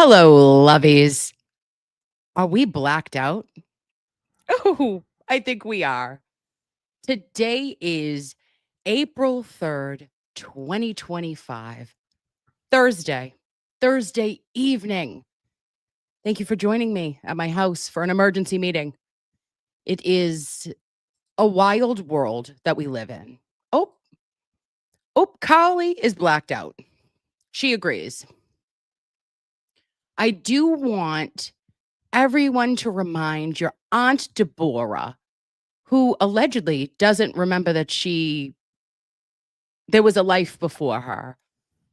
Hello, loveys. Are we blacked out? Oh, I think we are. Today is April 3rd, 2025, Thursday evening. Thank you for joining me at my house for an emergency meeting. It is a wild world that we live in. Carly is blacked out. She agrees. I do want everyone to remind your Aunt Deborah, who allegedly doesn't remember that there was a life before her.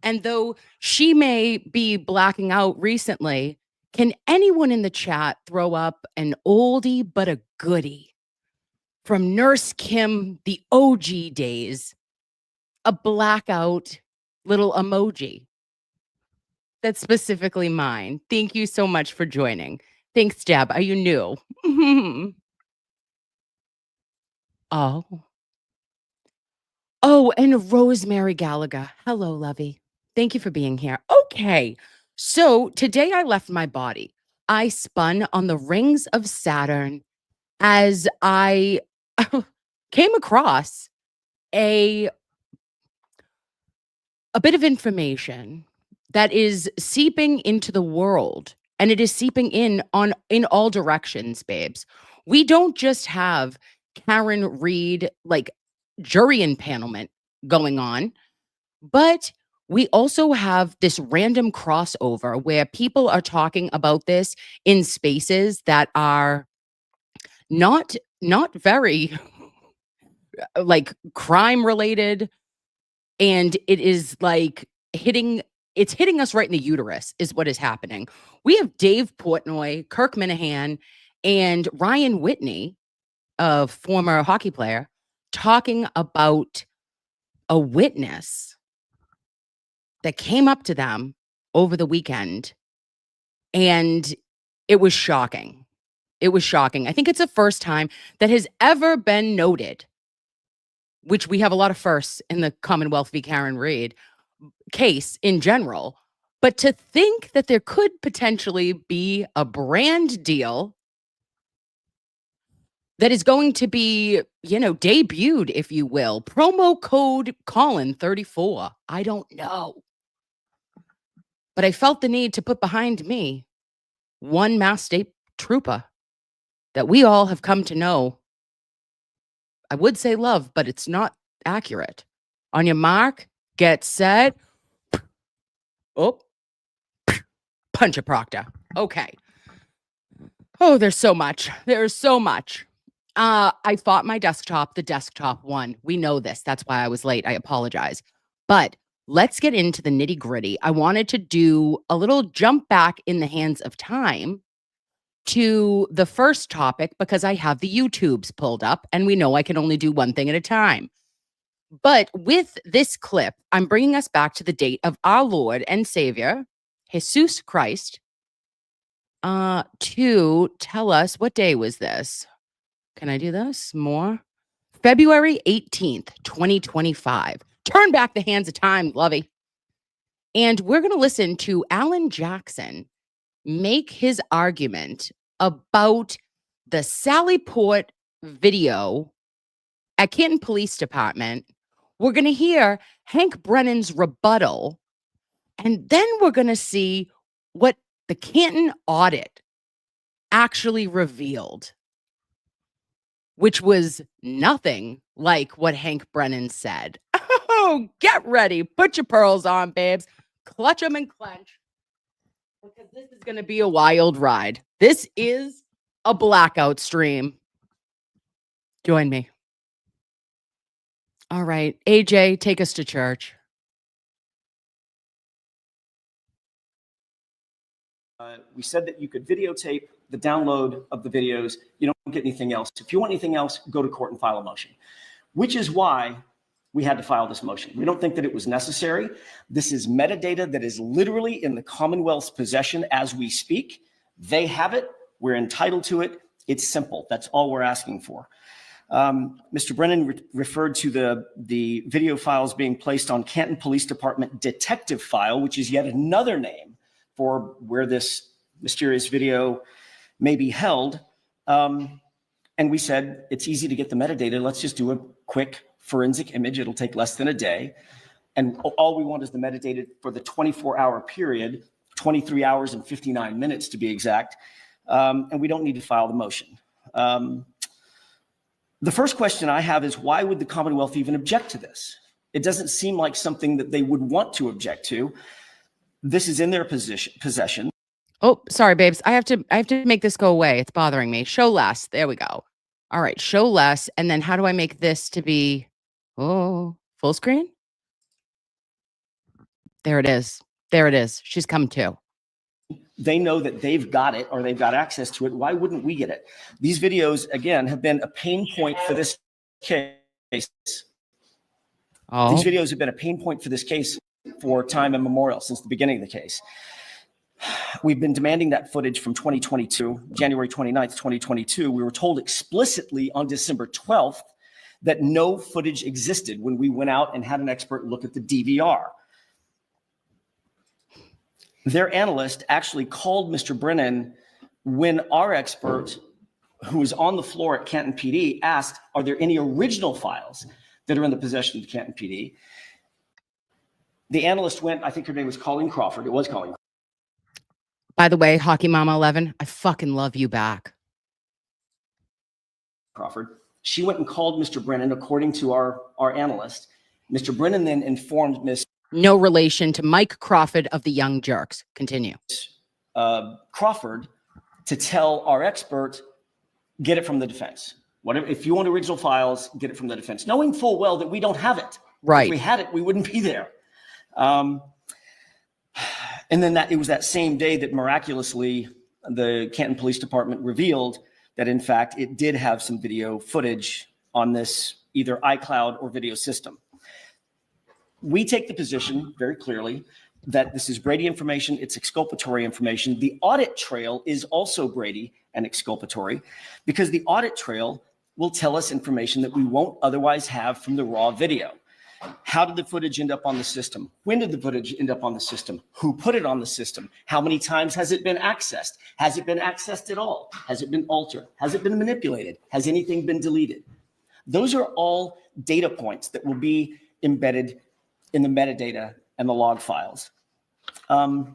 And though she may be blacking out recently, can anyone in the chat throw up an oldie but a goodie from Nurse Kim, the OG days? A blackout little emoji that's specifically mine. Thank you so much for joining. Thanks, Deb. Are you new? Oh. Oh, and Rosemary Gallagher. Hello, lovey. Thank you for being here. Okay. So today I left my body. I spun on the rings of Saturn as I came across a bit of information that is seeping into the world, and it is seeping in all directions, babes. We don't just have Karen Reed like jury empanelment going on, but we also have this random crossover where people are talking about this in spaces that are not very like crime related, and it is like hitting us right in the uterus is what is happening. We have Dave Portnoy, Kirk Minahan, and Ryan Whitney, a former hockey player, talking about a witness that came up to them over the weekend, and it was shocking. It was shocking. I think it's the first time that has ever been noted, which we have a lot of firsts in the Commonwealth v. Karen Reed case in general, but to think that there could potentially be a brand deal that is going to be, debuted, if you will, promo code Colin 34. I don't know. But I felt the need to put behind me one Mass State Trooper that we all have come to know. I would say love, but it's not accurate. On your mark, get set. Oh, punch a Proctor. Okay. Oh, there's so much. There's so much. I fought my desktop. The desktop won. We know this. That's why I was late. I apologize. But let's get into the nitty gritty. I wanted to do a little jump back in the hands of time to the first topic because I have the YouTubes pulled up and we know I can only do one thing at a time. But with this clip, I'm bringing us back to the date of our Lord and Savior, Jesus Christ, to tell us what day was this. Can I do this more? February 18th, 2025. Turn back the hands of time, lovey. And we're going to listen to Alan Jackson make his argument about the Sallyport video at Canton Police Department. We're going to hear Hank Brennan's rebuttal, and then we're going to see what the Canton audit actually revealed, which was nothing like what Hank Brennan said. Oh, get ready. Put your pearls on, babes. Clutch them and clench, because this is going to be a wild ride. This is a blackout stream. Join me. All right, AJ, take us to church. We said that you could videotape the download of the videos. You don't get anything else. If you want anything else, go to court and file a motion, which is why we had to file this motion. We don't think that it was necessary. This is metadata that is literally in the Commonwealth's possession as we speak. They have it. We're entitled to it. It's simple. That's all we're asking for. Mr. Brennan referred to the video files being placed on Canton Police Department detective file, which is yet another name for where this mysterious video may be held. And we said, it's easy to get the metadata. Let's just do a quick forensic image. It'll take less than a day. And all we want is the metadata for the 24-hour period, 23 hours and 59 minutes to be exact. And we don't need to file the motion. The first question I have is, why would the Commonwealth even object to this? It doesn't seem like something that they would want to object to. This is in their possession. Oh, sorry, babes. I have to make this go away. It's bothering me. Show less. There we go. All right, show less. And then how do I make this to be, full screen? There it is. There it is. She's come too. They know that they've got it or they've got access to it. Why wouldn't we get it? These videos, again, have been a pain point for this case. Oh. These videos have been a pain point for this case for time immemorial, since the beginning of the case. We've been demanding that footage from 2022, January 29th, 2022. We were told explicitly on December 12th that no footage existed when we went out and had an expert look at the DVR. Their analyst actually called Mr. Brennan when our expert, who was on the floor at Canton PD, asked, are there any original files that are in the possession of the Canton PD? The analyst went, I think her name was Colleen Crawford. It was Colleen. By the way, Hockey Mama 11, I fucking love you back. Crawford. She went and called Mr. Brennan, according to our analyst. Mr. Brennan then informed Ms. No relation to Mike Crawford of the Young Jerks. Continue. Crawford to tell our expert, get it from the defense. Whatever, if you want original files, get it from the defense, knowing full well that we don't have it. Right. If we had it, we wouldn't be there. And then it was that same day that miraculously the Canton Police Department revealed that, in fact, it did have some video footage on this either iCloud or video system. We take the position very clearly that this is Brady information. It's exculpatory information. The audit trail is also Brady and exculpatory, because the audit trail will tell us information that we won't otherwise have from the raw video. How did the footage end up on the system? When did the footage end up on the system? Who put it on the system? How many times has it been accessed? Has it been accessed at all? Has it been altered? Has it been manipulated? Has anything been deleted? Those are all data points that will be embedded in the metadata and the log files. The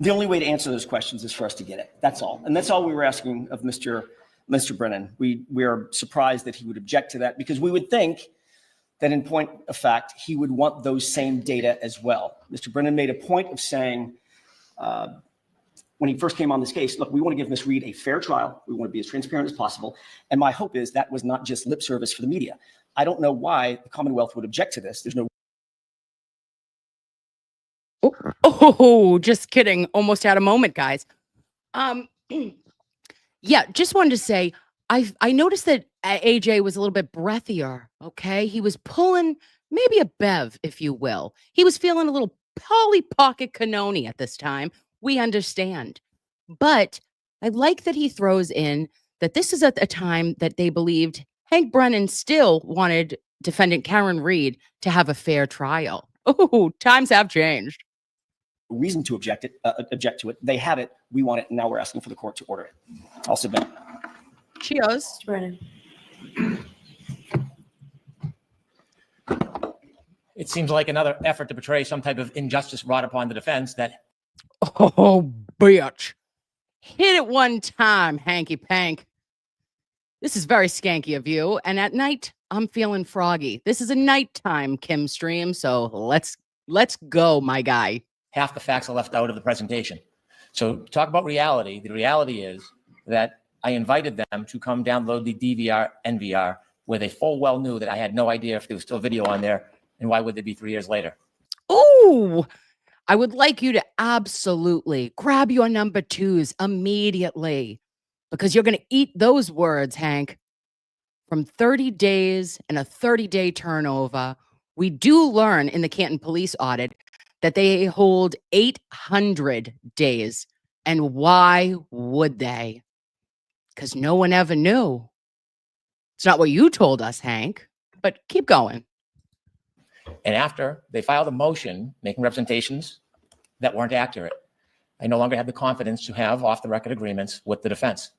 only way to answer those questions is for us to get it. That's all. And that's all we were asking of Mr. Brennan. We are surprised that he would object to that, because we would think that in point of fact, he would want those same data as well. Mr. Brennan made a point of saying, when he first came on this case, look, we want to give Ms. Reed a fair trial. We want to be as transparent as possible. And my hope is that was not just lip service for the media. I don't know why the Commonwealth would object to this. There's no. Oh, just kidding. Almost had a moment, guys. Yeah, just wanted to say, I noticed that AJ was a little bit breathier, okay? He was pulling maybe a bev, if you will. He was feeling a little Polly Pocket Cannoni at this time. We understand. But I like that he throws in that this is at a time that they believed Hank Brennan still wanted defendant Karen Reed to have a fair trial. Oh, times have changed. Reason to object to it. They have it. We want it. And now we're asking for the court to order it. I'll submit. Cheers. Brennan. It seems like another effort to portray some type of injustice brought upon the defense that. Oh, bitch. Hit it one time, hanky pank. This is very skanky of you. And at night, I'm feeling froggy. This is a nighttime Kim stream. So let's go, my guy. Half the facts are left out of the presentation. So talk about reality. The reality is that I invited them to come download the DVR, NVR, where they full well knew that I had no idea if there was still video on there, and why would they be 3 years later? Oh, I would like you to absolutely grab your number twos immediately, because you're going to eat those words, Hank. From 30 days and a 30-day turnover, we do learn in the Canton police audit that they hold 800 days. And why would they? Because no one ever knew. It's not what you told us, Hank, but keep going. And after they filed a motion making representations that weren't accurate. I no longer had the confidence to have off-the-record agreements with the defense.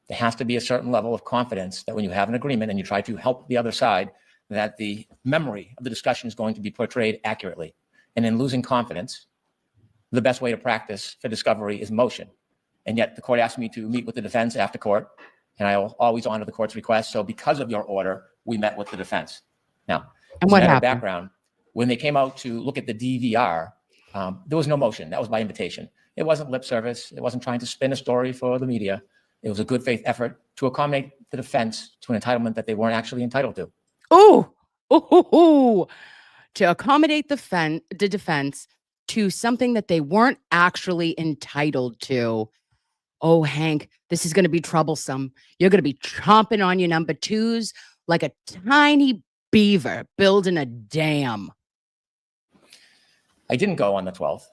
There has to be a certain level of confidence that when you have an agreement and you try to help the other side, that the memory of the discussion is going to be portrayed accurately. And in losing confidence, the best way to practice for discovery is motion. And yet the court asked me to meet with the defense after court, and I will always honor the court's request. So because of your order, we met with the defense. Now, And as what a matter of happened? background, when they came out to look at the DVR, there was no motion. That was by invitation. It wasn't lip service. It wasn't trying to spin a story for the media. It was a good faith effort to accommodate the defense to an entitlement that they weren't actually entitled to. Oh, to accommodate the defense to something that they weren't actually entitled to. Oh, Hank, this is going to be troublesome. You're going to be chomping on your number twos like a tiny beaver building a dam. I didn't go on the 12th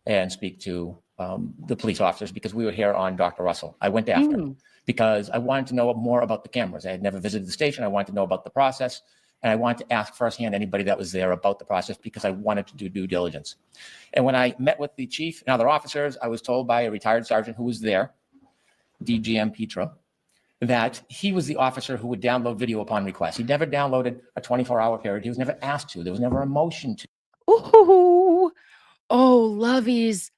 and speak to the police officers because we were here on Dr. Russell. I went after because I wanted to know more about the cameras. I had never visited the station. I wanted to know about the process. And I wanted to ask firsthand anybody that was there about the process because I wanted to do due diligence. And when I met with the chief and other officers, I was told by a retired sergeant who was there, DGM Petra, that he was the officer who would download video upon request. He never downloaded a 24-hour period. He was never asked to. There was never a motion to. Ooh, oh, loveys,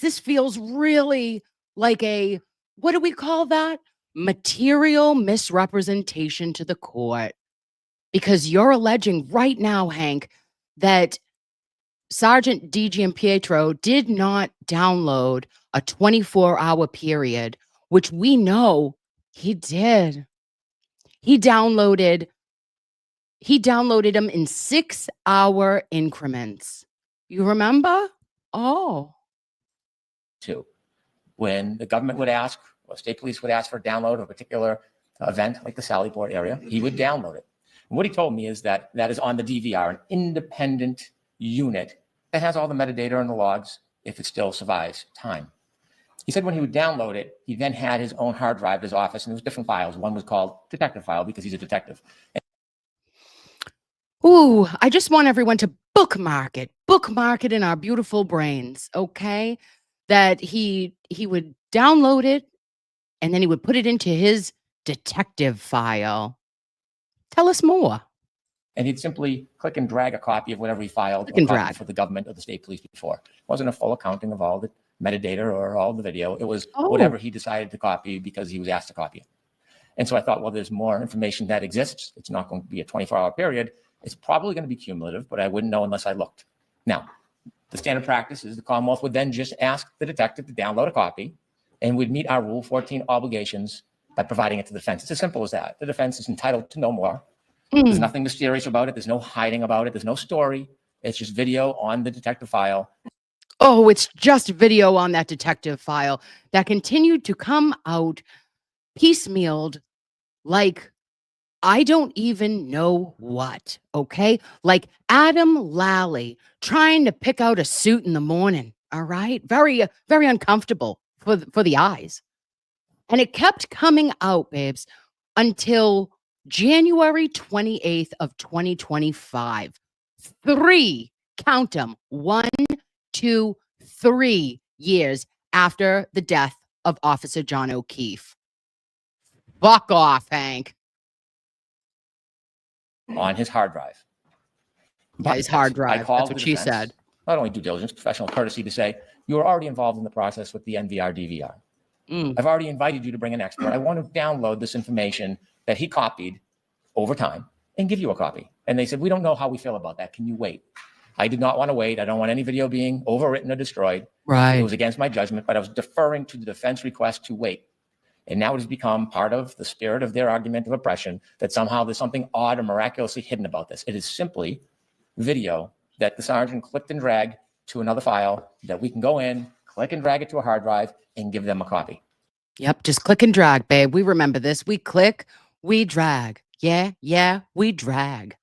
this feels really like a, what do we call that? Material misrepresentation to the court. Because you're alleging right now, Hank, that Sergeant DGM Pietro did not download a 24-hour period, which we know he did. He downloaded them in 6-hour increments. You remember? Oh. To when the government would ask, or state police would ask for a download of a particular event, like the Sallyport area, he would download it. And what he told me is that that is on the DVR, an independent unit that has all the metadata and the logs if it still survives time. He said when he would download it, he then had his own hard drive at his office, and there was different files. One was called detective file because he's a detective. Ooh, I just want everyone to bookmark it in our beautiful brains, okay? That he would download it and then he would put it into his detective file. Tell us more. And he'd simply click and drag a copy of whatever he filed Click and or copied drag. for the government or the state police before. It wasn't a full accounting of all the metadata or all the video. It was whatever he decided to copy because he was asked to copy it. And so I thought, well, there's more information that exists. It's not going to be a 24-hour period. It's probably going to be cumulative, but I wouldn't know unless I looked. Now, the standard practice is the Commonwealth would then just ask the detective to download a copy, and we'd meet our Rule 14 obligations by providing it to the defense. It's as simple as that. The defense is entitled to know more. There's nothing mysterious about it. There's no hiding about it. There's no story. It's just video on the detective file. Oh, it's just video on that detective file that continued to come out piecemealed like I don't even know what, okay? Like Adam Lally trying to pick out a suit in the morning, all right? Very, very uncomfortable for the eyes. And it kept coming out, babes, until January 28th of 2025. Count them, 1, 2, 3 years after the death of Officer John O'Keefe. Fuck off, Hank. On his hard drive. Yeah, his hard drive. I called That's what the she defense, said. Not only due diligence, professional courtesy to say, you were already involved in the process with the NVR DVR. I've already invited you to bring an expert. I want to download this information that he copied over time and give you a copy. And they said, we don't know how we feel about that. Can you wait? I did not want to wait. I don't want any video being overwritten or destroyed. Right. It was against my judgment, but I was deferring to the defense request to wait. And now it has become part of the spirit of their argument of oppression that somehow there's something odd or miraculously hidden about this. It is simply video that the sergeant clicked and dragged to another file that we can go in, click and drag it to a hard drive, and give them a copy. Yep, just click and drag, babe. We remember this. We click, we drag. Yeah, we drag.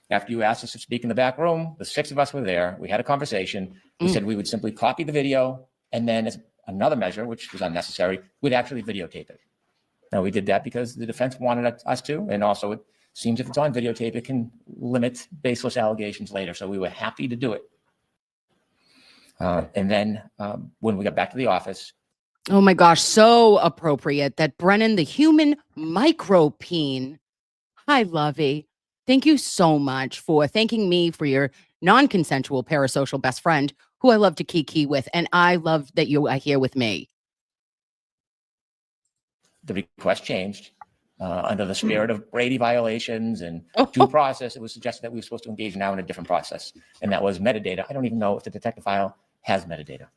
After you asked us to speak in the back room, the 6 of us were there. We had a conversation. We said we would simply copy the video, and then as another measure, which was unnecessary, we'd actually videotape it. Now, we did that because the defense wanted us to, and also it seems if it's on videotape, it can limit baseless allegations later. So we were happy to do it. And then when we got back to the office, Oh my gosh, so appropriate that Brennan, the human micropene. Hi, Lovey. Thank you so much for thanking me for your non-consensual parasocial best friend who I love to kiki with. And I love that you are here with me. the request changed. Under the spirit of Brady violations and due process, it was suggested that we were supposed to engage now in a different process, and that was metadata. I don't even know if the detective file has metadata.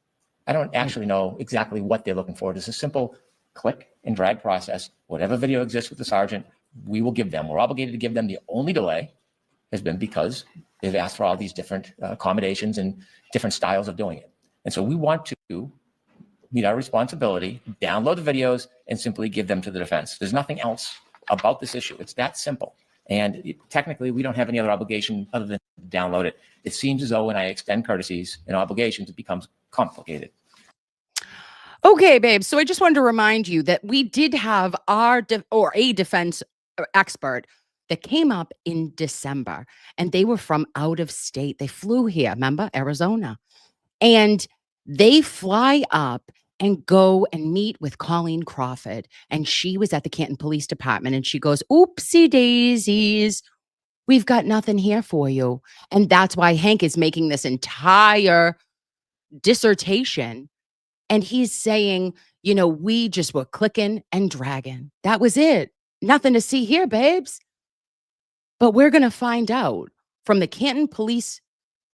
I don't actually know exactly what they're looking for. It's a simple click and drag process. Whatever video exists with the sergeant, we will give them. We're obligated to give them. The only delay has been because they've asked for all these different accommodations and different styles of doing it. And so we want to meet our responsibility, download the videos, and simply give them to the defense. There's nothing else about this issue. It's that simple. And technically, we don't have any other obligation other than to download it. It seems as though when I extend courtesies and obligations, it becomes complicated. Okay, babe. So I just wanted to remind you that we did have a defense expert that came up in December, and they were from out of state. They flew here, remember, Arizona. And they fly up and go and meet with Colleen Crawford. And she was at the Canton Police Department, and she goes, oopsie daisies, we've got nothing here for you. And that's why Hank is making this entire dissertation. And he's saying, you know, we just were clicking and dragging. That was it. Nothing to see here, babes. But we're going to find out from the Canton Police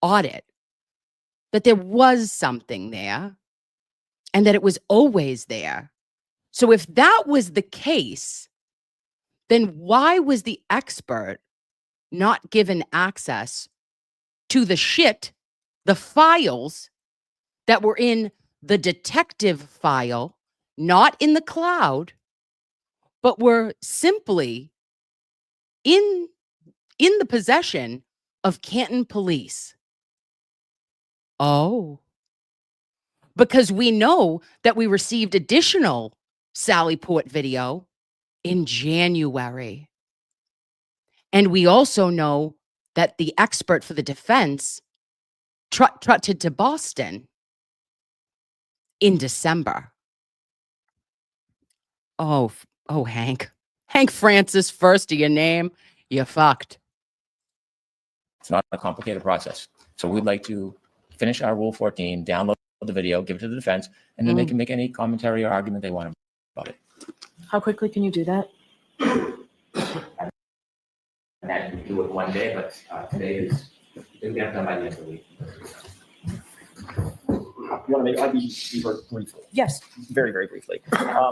audit that there was something there and that it was always there. So if that was the case, then why was the expert not given access to the files that were in the detective file, not in the cloud, but were simply in the possession of Canton Police? Oh, because we know that we received additional Sallyport video in January. And we also know that the expert for the defense trotted to Boston in December. Oh, Hank. Hank Francis, first of your name, you fucked. It's not a complicated process. So we'd like to finish our Rule 14, download the video, give it to the defense, and then they can make any commentary or argument they want about it. How quickly can you do that? I can do it one day, but today is, it'll get done by the end of the week. You want to make, I'd be very briefly, Yes, very, very briefly.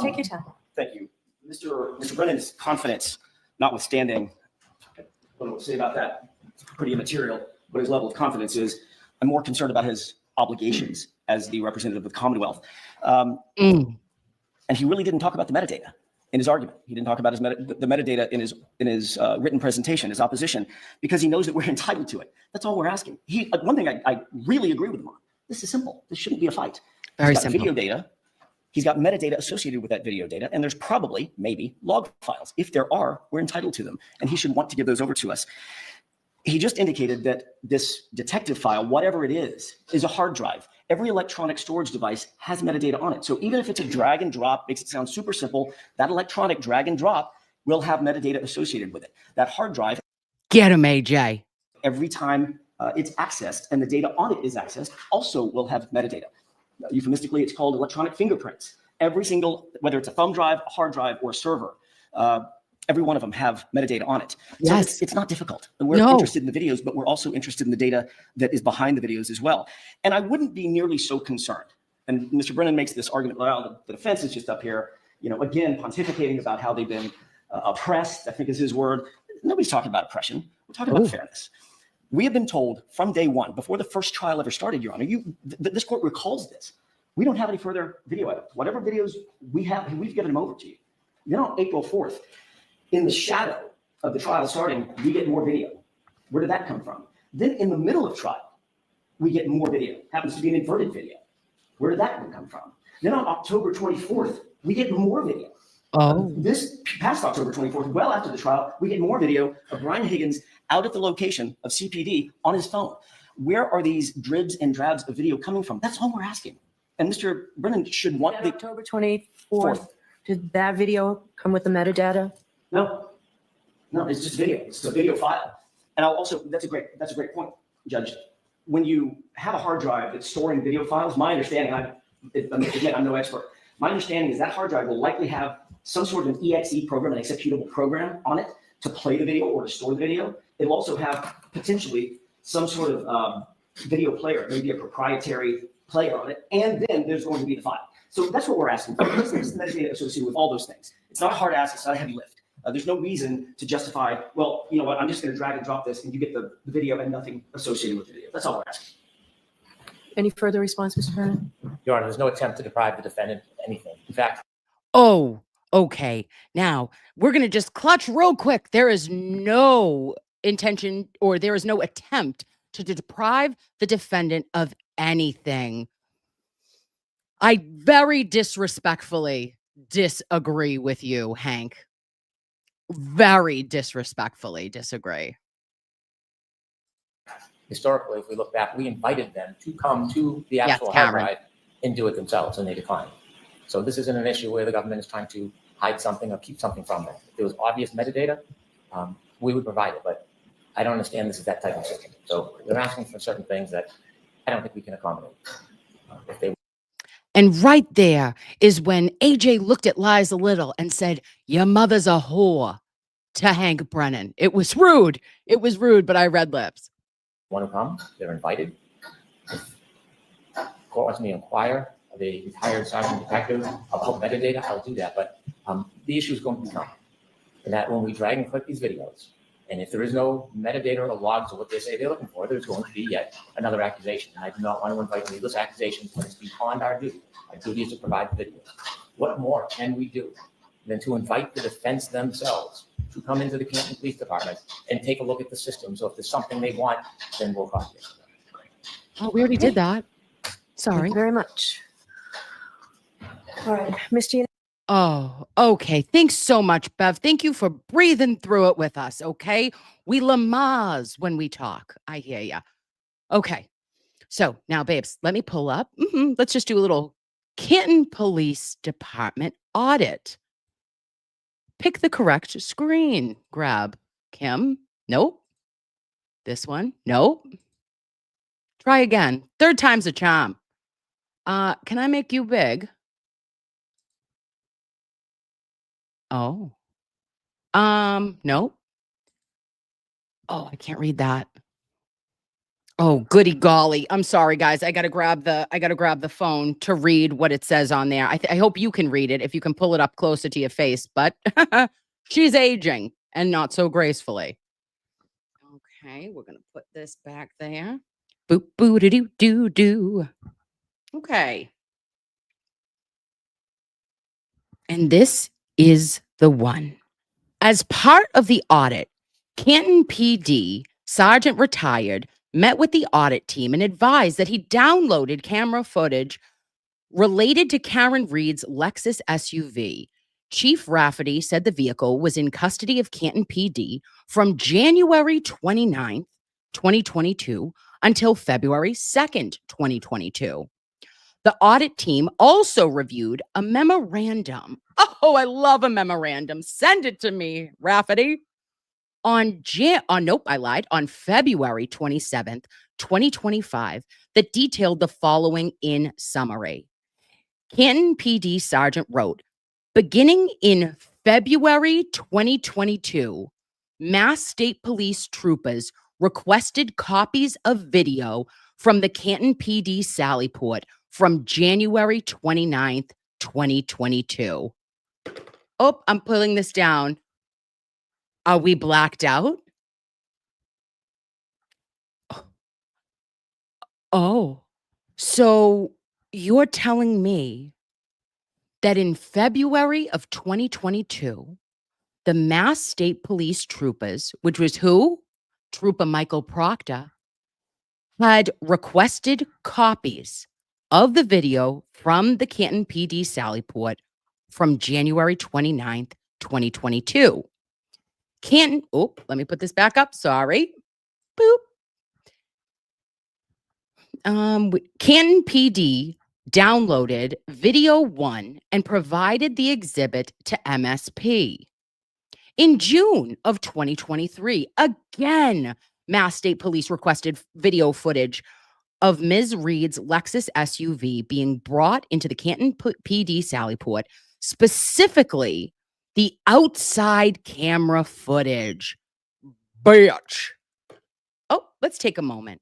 take your time. Thank you. Mr. Brennan's confidence, notwithstanding, I don't know what to say about that, it's pretty immaterial, but his level of confidence is, I'm more concerned about his obligations as the representative of the Commonwealth. And he really didn't talk about the metadata in his argument. He didn't talk about the metadata in his written presentation, his opposition, because he knows that we're entitled to it. That's all we're asking. One thing I really agree with him on, this is simple. This shouldn't be a fight. Very He's got simple. video data. He's got metadata associated with that video data, and there's probably, maybe, log files. If there are, we're entitled to them, and he should want to give those over to us. He just indicated that this detective file, whatever it is a hard drive. Every electronic storage device has metadata on it. So even if it's a drag and drop, makes it sound super simple, that electronic drag and drop will have metadata associated with it. That hard drive, Get him, AJ. every time it's accessed and the data on it is accessed, also will have metadata. Euphemistically, it's called electronic fingerprints. Every single, whether it's a thumb drive, a hard drive, or a server, every one of them have metadata on it. So Yes. it's not difficult. And we're No. interested in the videos, but we're also interested in the data that is behind the videos as well. And I wouldn't be nearly so concerned. And Mr. Brennan makes this argument, well, the defense is just up here, again, pontificating about how they've been oppressed, I think is his word. Nobody's talking about oppression. We're talking about fairness. We have been told from day one, before the first trial ever started, Your Honor, this court recalls this. We don't have any further video evidence. Whatever videos we have, we've given them over to you. Then on April 4th, in the shadow of the trial starting, we get more video. Where did that come from? Then in the middle of trial, we get more video. Happens to be an inverted video. Where did that one come from? Then on October 24th, we get more video. Oh. This past October 24th, well after the trial, we get more video of Brian Higgins out at the location of CPD on his phone. where are these dribs and drabs of video coming from? That's all we're asking. And Mr. Brennan should want That the October 24th, fourth. did that video come with the metadata? No, it's just video. It's a video file. And I'll also, that's a great point, Judge. When you have a hard drive that's storing video files, my understanding, again, I'm no expert. My understanding is that hard drive will likely have some sort of an EXE program, an executable program on it to play the video or to store the video. It'll also have potentially some sort of video player, maybe a proprietary player on it. And then there's going to be the file. So that's what we're asking for. This is the metadata associated with all those things. It's not a hard ask. It's not a heavy lift. There's no reason to justify, well, you know what, I'm just going to drag and drop this and you get the video and nothing associated with the video. That's all we're asking. Any further response, Mr. Brennan? Your Honor, there's no attempt to deprive the defendant of anything. In fact, Oh, okay. Now we're going to just clutch real quick. There is no intention or there is no attempt to deprive the defendant of anything. I very disrespectfully disagree with you, Hank. Very disrespectfully disagree. historically, if we look back, we invited them to come to the Yes, actual hard Karen. drive and do it themselves, and they declined. So this isn't an issue where the government is trying to hide something or keep something from them. If there was obvious metadata, we would provide it, but I don't understand this is that type of system. So they're asking for certain things that I don't think we can accommodate. If they And right there is when AJ looked at Liza Little and said, "Your mother's a whore," to Hank Brennan. It was rude. It was rude, but I read lips. want to come, they're invited. If the court wants me to inquire of a retired sergeant detective about metadata, I'll do that. But the issue is going to become that when we drag and click these videos, and if there is no metadata or logs of what they say they're looking for, there's going to be yet another accusation. And I do not want to invite needless accusations when it's beyond our duty. Our duty is to provide the video. What more can we do than to invite the defense themselves to come into the Canton Police Department and take a look at the system? So if there's something they want, then we'll copy it. Oh, we already did that. Thank Sorry. you very much. All right, Ms. Gina. Oh, okay. Thanks so much, Bev. Thank you for breathing through it with us, okay? We Lamaze when we talk. I hear ya. Okay. So now, babes, let me pull up. Let's just do a little Canton Police Department audit. Pick the correct screen grab. Kim? Nope. This one? Nope. Try again. Third time's a charm. Can I make you big? Oh. Nope. Oh, I can't read that. Oh, goody golly. I'm sorry, guys. I gotta grab the phone to read what it says on there. I hope you can read it if you can pull it up closer to your face, but she's aging and not so gracefully. Okay, we're gonna put this back there. Boop boo doo doo doo doo. Okay. And this is the one. As part of the audit, Canton PD Sergeant Retired met with the audit team and advised that he downloaded camera footage related to Karen Reed's Lexus SUV. Chief Rafferty said the vehicle was in custody of Canton PD from January 29th, 2022 until February 2nd, 2022. The audit team also reviewed a memorandum. Oh, I love a memorandum. Send it to me, Rafferty. On February 27th, 2025, that detailed the following in summary. Canton PD Sergeant wrote, beginning in February 2022, Mass State Police troopers requested copies of video from the Canton PD Sallyport from January 29th, 2022. Oh, I'm pulling this down. Are we blacked out? Oh, so you're telling me that in February of 2022, the Mass State Police troopers, which was who? Trooper Michael Proctor, had requested copies of the video from the Canton PD Sallyport from January 29th, 2022. Canton, let me put this back up. Sorry. Boop. Canton PD downloaded video 1 and provided the exhibit to MSP. In June of 2023, again, Mass State Police requested video footage of Ms. Reed's Lexus SUV being brought into the Canton PD Sallyport, specifically the outside camera footage. Bitch. Oh, let's take a moment.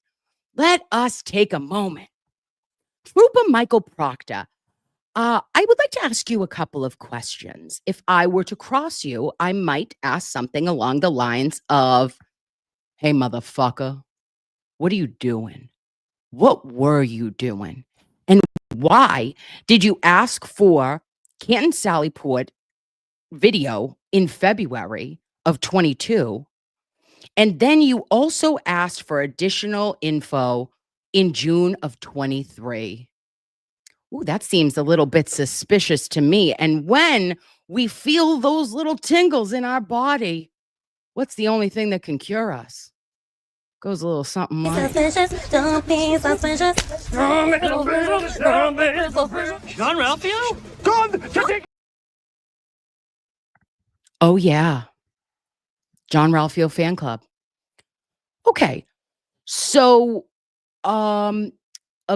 Let us take a moment. Trooper Michael Proctor, I would like to ask you a couple of questions. If I were to cross you, I might ask something along the lines of, hey, motherfucker, what are you doing? What were you doing? And why did you ask for Canton Sallyport video in February of 22? And then you also asked for additional info in June of 23. Ooh, that seems a little bit suspicious to me. And when we feel those little tingles in our body, what's the only thing that can cure us? Goes a little something like. John Ralphio? Oh, yeah. John Ralphio fan club. Okay. So, of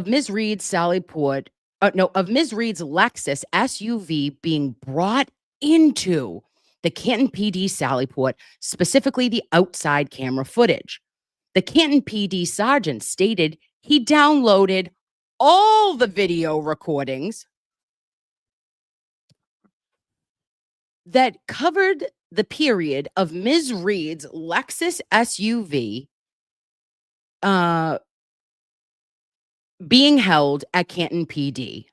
Ms. Reed's Sallyport, of Ms. Reed's Lexus SUV being brought into the Canton PD Sallyport, specifically the outside camera footage. The Canton PD sergeant stated he downloaded all the video recordings that covered the period of Ms. Reed's Lexus SUV being held at Canton PD.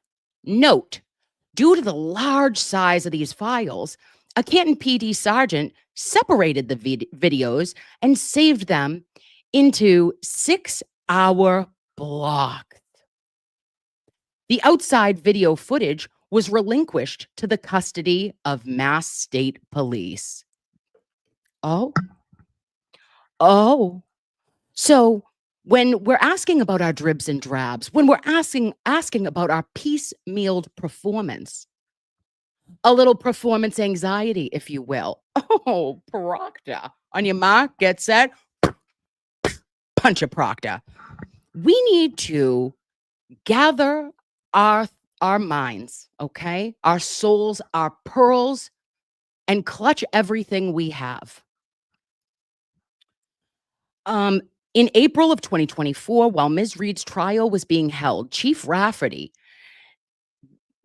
Note, due to the large size of these files, a Canton PD sergeant separated the videos and saved them into 6-hour blocks. The outside video footage was relinquished to the custody of Mass State Police. Oh. So when we're asking about our dribs and drabs, when we're asking about our piecemealed performance, a little performance anxiety, if you will. Oh, Proctor. On your mark, get set, punch a Proctor. We need to gather our minds, okay? Our souls, our pearls, and clutch everything we have. In April of 2024, while Ms. Reed's trial was being held, Chief Rafferty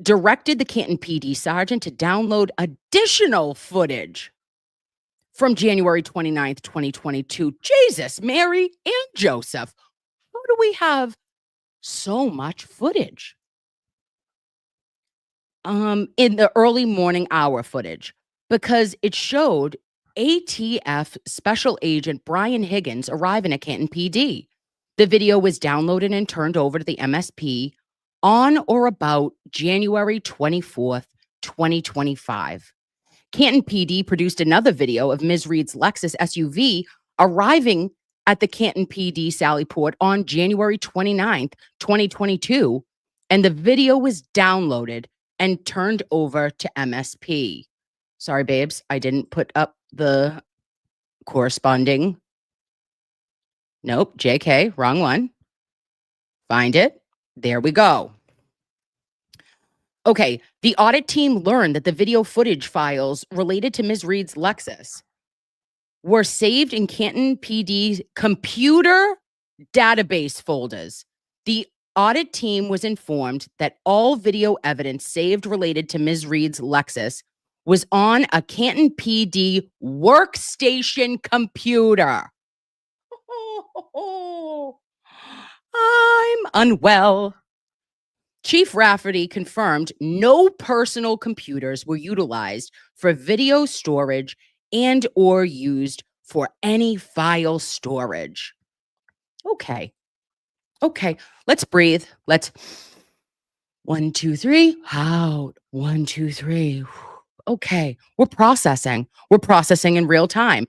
directed the Canton PD sergeant to download additional footage from January 29th, 2022. Jesus, Mary, and Joseph. How do we have so much footage? In the early morning hour footage, because it showed ATF Special Agent Brian Higgins arriving at Canton PD. The video was downloaded and turned over to the MSP on or about January 24th, 2025. Canton PD produced another video of Ms. Reed's Lexus SUV arriving at the Canton PD Sallyport on January 29th, 2022, and the video was downloaded and turned over to MSP. Sorry, babes, I didn't put up the corresponding. Nope, JK, wrong one. Find it. There we go. Okay, the audit team learned that the video footage files related to Ms. Reed's Lexus were saved in Canton PD's computer database folders. The audit team was informed that all video evidence saved related to Ms. Reed's Lexus was on a Canton PD workstation computer. I'm unwell. Chief Rafferty confirmed no personal computers were utilized for video storage and or used for any file storage. Okay, let's breathe. Let's 1, 2, 3, out. 1, 2, 3. Okay, we're processing in real time.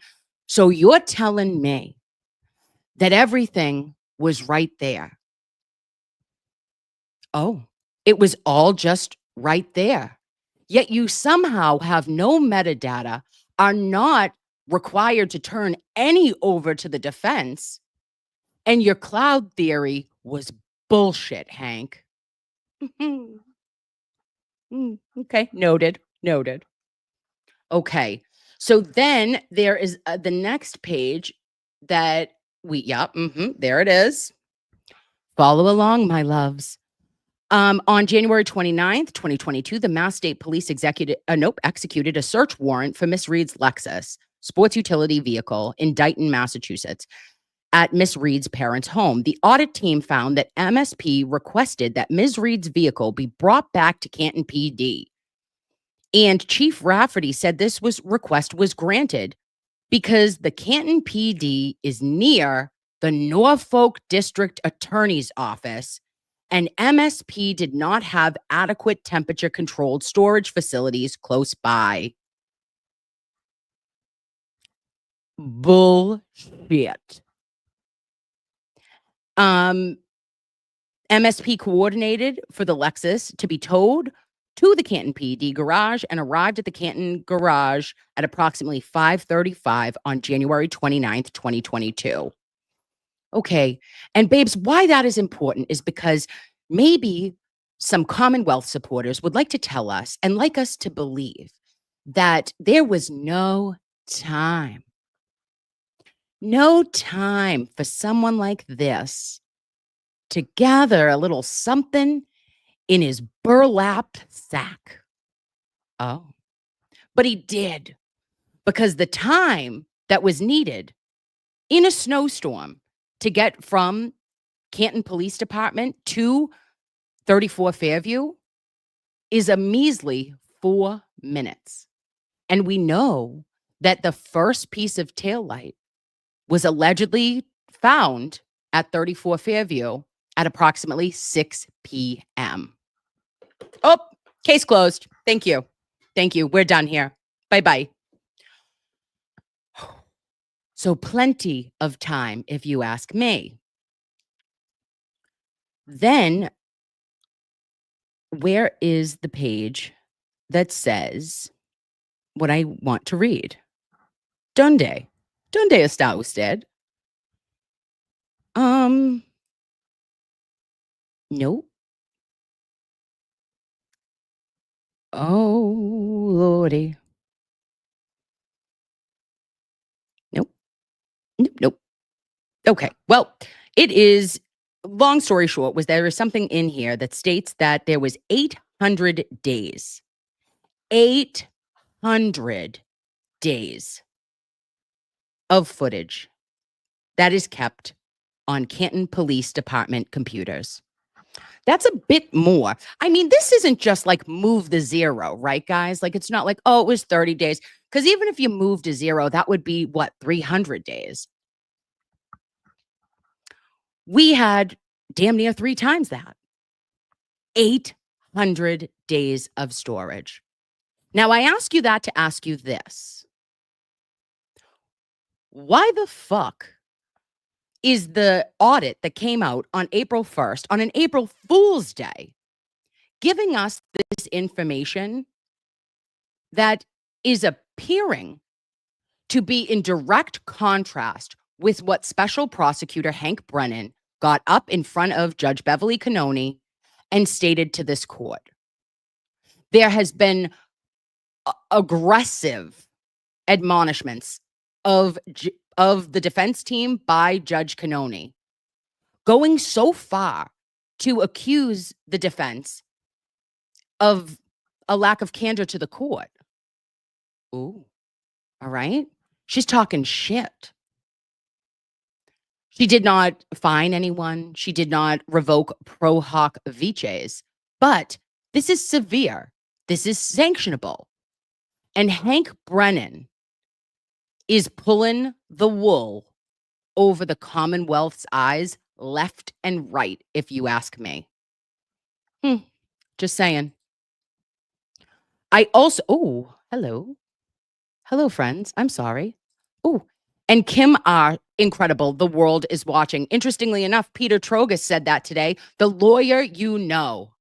So you're telling me that everything was right there. Oh, it was all just right there. Yet you somehow have no metadata, are not required to turn any over to the defense, and your cloud theory was bullshit, Hank. Okay, noted, noted. Okay, so then there is the next page that there it is. Follow along, my loves. On January 29th, 2022, the Mass State Police executed a search warrant for Miss Reed's Lexus sports utility vehicle in Dighton, Massachusetts, at Miss Reed's parents' home. The audit team found that MSP requested that Ms. Reed's vehicle be brought back to Canton PD. And Chief Rafferty said this request was granted because the Canton PD is near the Norfolk District Attorney's Office, and MSP did not have adequate temperature-controlled storage facilities close by. Bullshit. MSP coordinated for the Lexus to be towed to the Canton PD garage and arrived at the Canton garage at approximately 5:35 on January 29th, 2022. Okay. And babes, why that is important is because maybe some Commonwealth supporters would like to tell us and like us to believe that there was no time for someone like this to gather a little something in his burlap sack. Oh, but he did, because the time that was needed in a snowstorm to get from Canton Police Department to 34 Fairview is a measly 4 minutes. And we know that the first piece of taillight was allegedly found at 34 Fairview at approximately 6 p.m. Oh, case closed. Thank you. Thank you. We're done here. Bye-bye. So plenty of time, if you ask me. Then, where is the page that says what I want to read? Donde está usted? Nope. Oh, Lordy. Nope. Nope. Okay. Well, it is, long story short, was there is something in here that states that there was 800 days. 800 days of footage that is kept on Canton Police Department computers. That's a bit more. I mean, this isn't just like move the zero, right, guys? Like, it's not like, oh, it was 30 days. Because even if you moved to zero, that would be what, 300 days? We had damn near 3 times that. 800 days of storage. Now, I ask you that to ask you this. Why the fuck is the audit that came out on April 1st, on an April Fool's Day, giving us this information that is appearing to be in direct contrast with what Special Prosecutor Hank Brennan got up in front of Judge Beverly Cannoni and stated to this court? There has been aggressive admonishments of the defense team by Judge Cannoni, going so far to accuse the defense of a lack of candor to the court. Ooh, all right. She's talking shit. She did not fine anyone. She did not revoke pro hoc vices, but this is severe. This is sanctionable. And Hank Brennan is pulling the wool over the Commonwealth's eyes, left and right, if you ask me. Just saying. I also, hello. Hello, friends. I'm sorry. And Kim R. incredible. The world is watching. Interestingly enough, Peter Trogus said that today. The lawyer you know.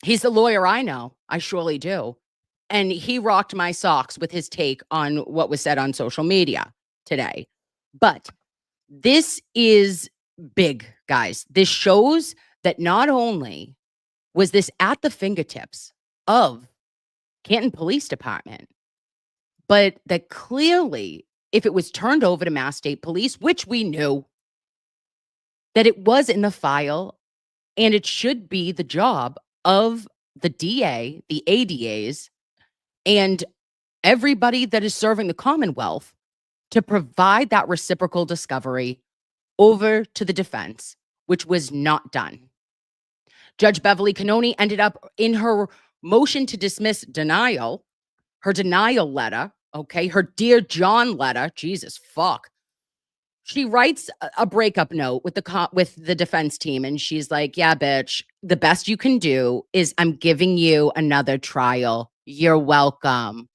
He's the lawyer I know. I surely do. And he rocked my socks with his take on what was said on social media today. But this is big, guys. This shows that not only was this at the fingertips of Canton Police Department, but that clearly, if it was turned over to Mass State Police, which we knew, that it was in the file, and it should be the job of the DA, the ADAs, and everybody that is serving the Commonwealth to provide that reciprocal discovery over to the defense, which was not done. Judge Beverly Cannoni ended up in her motion to dismiss denial, her denial letter, okay, her Dear John letter, Jesus fuck. She writes a breakup note with the defense team, and she's like, yeah, bitch, the best you can do is I'm giving you another trial. You're welcome.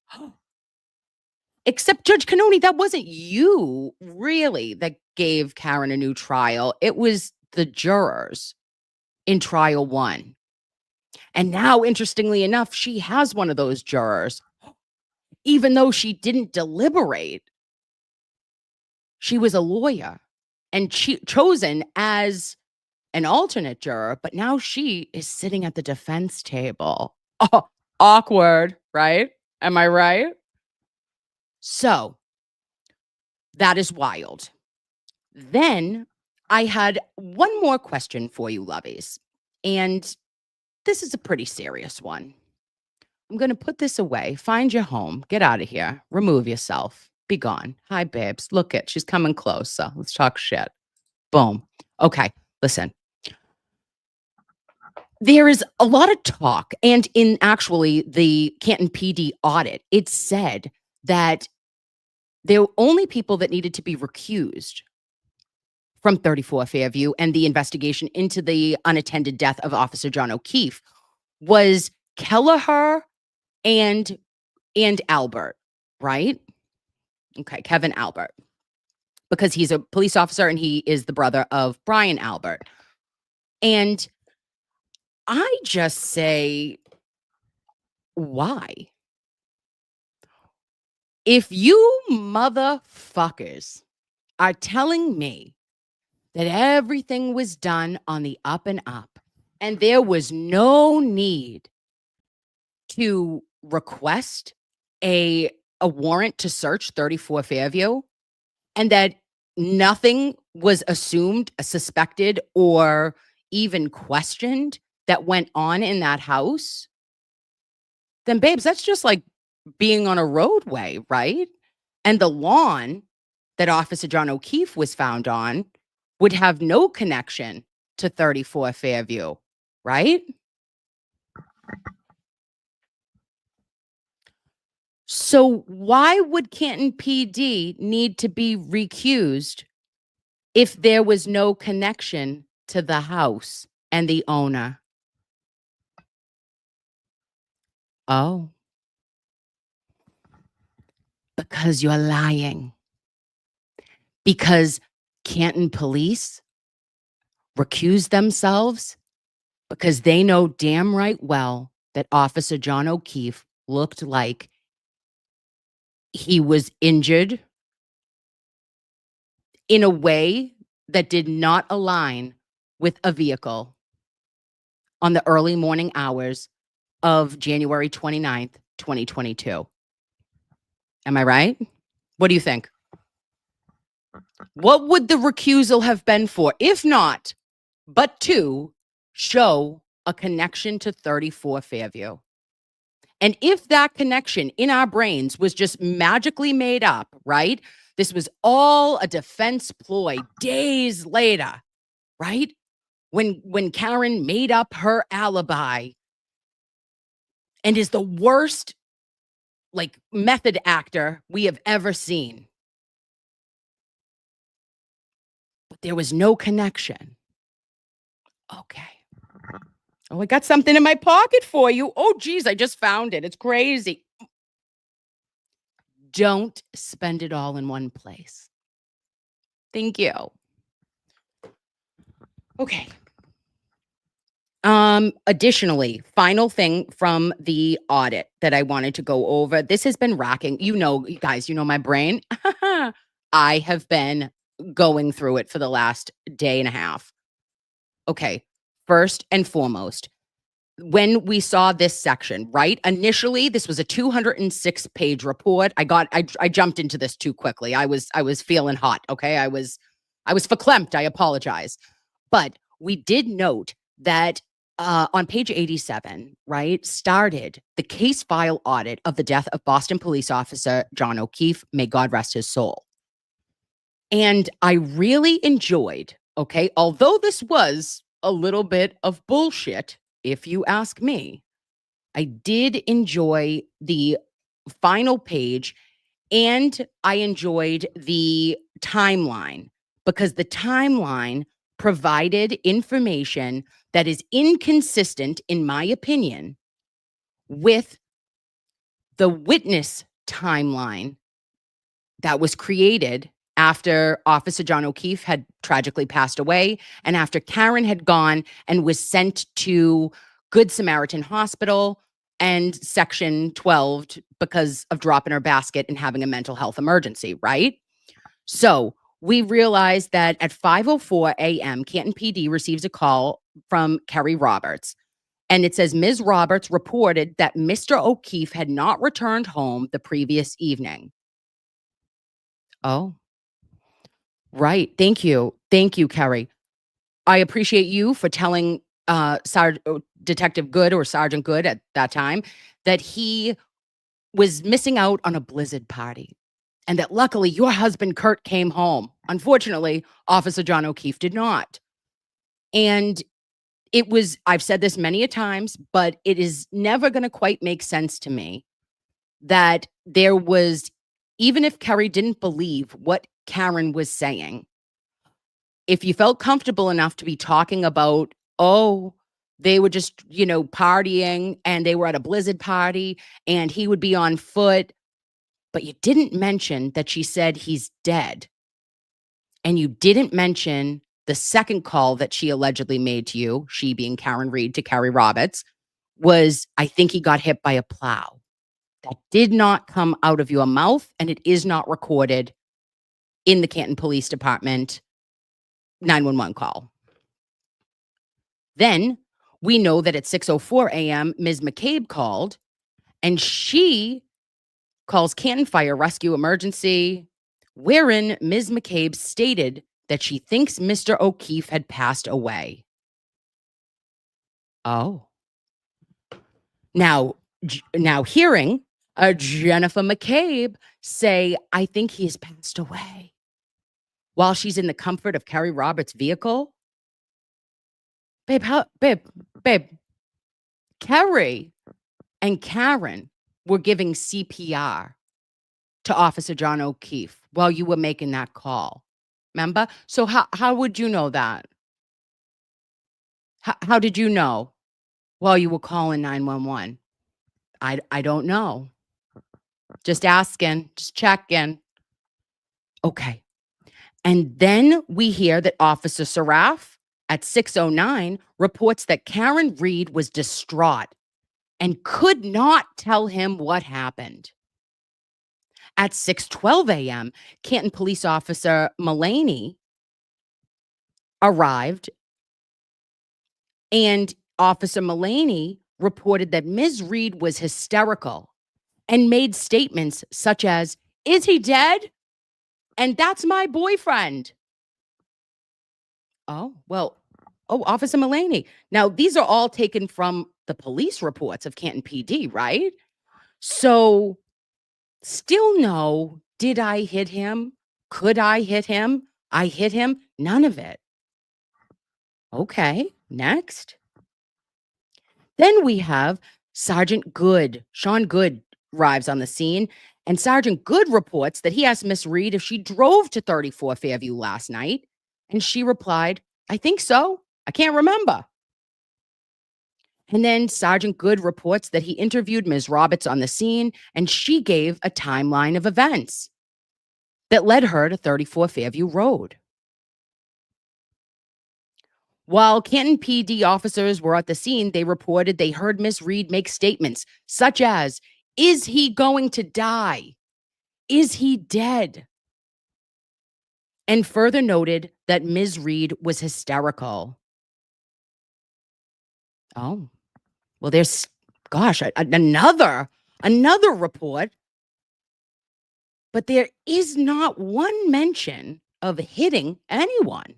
Except Judge Cannoni, that wasn't you really that gave Karen a new trial. It was the jurors in trial 1. And now, interestingly enough, she has one of those jurors. Even though she didn't deliberate, she was a lawyer and chosen as an alternate juror, but now she is sitting at the defense table. Oh, awkward, right? Am I right? So that is wild. Then I had one more question for you, loveys. And this is a pretty serious one. I'm going to put this away. Find your home. Get out of here. Remove yourself. Be gone. Hi, babes. Look it. She's coming closer. Let's talk shit. Boom. Okay. Listen. There is a lot of talk, and in actually the Canton PD audit, it said that the only people that needed to be recused from 34 Fairview and the investigation into the unattended death of Officer John O'Keefe was Kelleher and Albert, right? Okay, Kevin Albert, because he's a police officer and he is the brother of Brian Albert. And I just say, why? If you motherfuckers are telling me that everything was done on the up and up, and there was no need to request a warrant to search 34 Fairview, and that nothing was assumed, suspected, or even questioned that went on in that house, then babes, that's just like being on a roadway, right? And the lawn that Officer John O'Keefe was found on would have no connection to 34 Fairview, right? So why would Canton PD need to be recused if there was no connection to the house and the owner? Oh, because you're lying. Because Canton police recuse themselves because they know damn right well that Officer John O'Keefe looked like he was injured in a way that did not align with a vehicle on the early morning hours of January 29th, 2022. Am I right? What do you think? What would the recusal have been for, if not, but to show a connection to 34 Fairview? And if that connection in our brains was just magically made up, right? This was all a defense ploy days later, right? When Karen made up her alibi and is the worst like method actor we have ever seen. But there was no connection. Okay. Oh, I got something in my pocket for you. Oh, geez, I just found it. It's crazy. Don't spend it all in one place. Thank you. Okay. Additionally, final thing from the audit that I wanted to go over. This has been racking. You guys, my brain. I have been going through it for the last day and a half. Okay. First and foremost, when we saw this section, right? Initially, this was a 206-page report. I jumped into this too quickly. I was feeling hot. Okay. I was verklempt. I apologize. But we did note that on page 87, right, started the case file audit of the death of Boston police officer John O'Keefe. May God rest his soul. And I really enjoyed, okay, although this was a little bit of bullshit, if you ask me, I did enjoy the final page and I enjoyed the timeline because the timeline provided information that is inconsistent, in my opinion, with the witness timeline that was created after Officer John O'Keefe had tragically passed away and after Karen had gone and was sent to Good Samaritan Hospital and Section 12 because of dropping her basket and having a mental health emergency, right? So we realized that at 5:04 a.m., Canton PD receives a call from Kerry Roberts. And it says, Ms. Roberts reported that Mr. O'Keefe had not returned home the previous evening. Oh, right. Thank you. Thank you, Kerry. I appreciate you for telling Detective Good or Sergeant Good at that time that he was missing out on a blizzard party and that luckily your husband, Kurt, came home. Unfortunately, Officer John O'Keefe did not. And I've said this many a times, but it is never going to quite make sense to me that there was, even if Kerry didn't believe what Karen was saying, if you felt comfortable enough to be talking about, oh, they were just, partying and they were at a blizzard party and he would be on foot, but you didn't mention that she said he's dead. And you didn't mention the second call that she allegedly made to you, she being Karen Reed to Kerry Roberts, was, I think he got hit by a plow. That did not come out of your mouth, and it is not recorded in the Canton Police Department 911 call. Then we know that at 6:04 a.m., Ms. McCabe called, and she calls Canton Fire Rescue Emergency, wherein Ms. McCabe stated that she thinks Mr. O'Keefe had passed away. Oh. Now hearing Jennifer McCabe say, I think he has passed away while she's in the comfort of Kerry Roberts' vehicle. Babe, Kerry and Karen were giving CPR to Officer John O'Keefe while you were making that call. Remember? So how would you know that? How did you know while you were calling 911? I don't know. Just asking, just checking. Okay. And then we hear that Officer Saraf at 6:09 reports that Karen Reed was distraught and could not tell him what happened. At 6:12 a.m., Canton Police Officer Mullaney arrived, and Officer Mullaney reported that Ms. Reed was hysterical and made statements such as, is he dead? And that's my boyfriend. Oh, Officer Mullaney. Now, these are all taken from the police reports of Canton PD, right? So still no, did I hit him? Could I hit him? I hit him? None of it. Okay, next. Then we have Sergeant Good. Sean Good arrives on the scene, and Sergeant Good reports that he asked Miss Reed if she drove to 34 Fairview last night, and she replied, I think so. I can't remember. And then Sergeant Good reports that he interviewed Ms. Roberts on the scene, and she gave a timeline of events that led her to 34 Fairview Road. While Canton PD officers were at the scene, they reported they heard Ms. Reed make statements such as, "Is he going to die? Is he dead?" And further noted that Ms. Reed was hysterical. Oh, well, there's, gosh, another report, but there is not one mention of hitting anyone.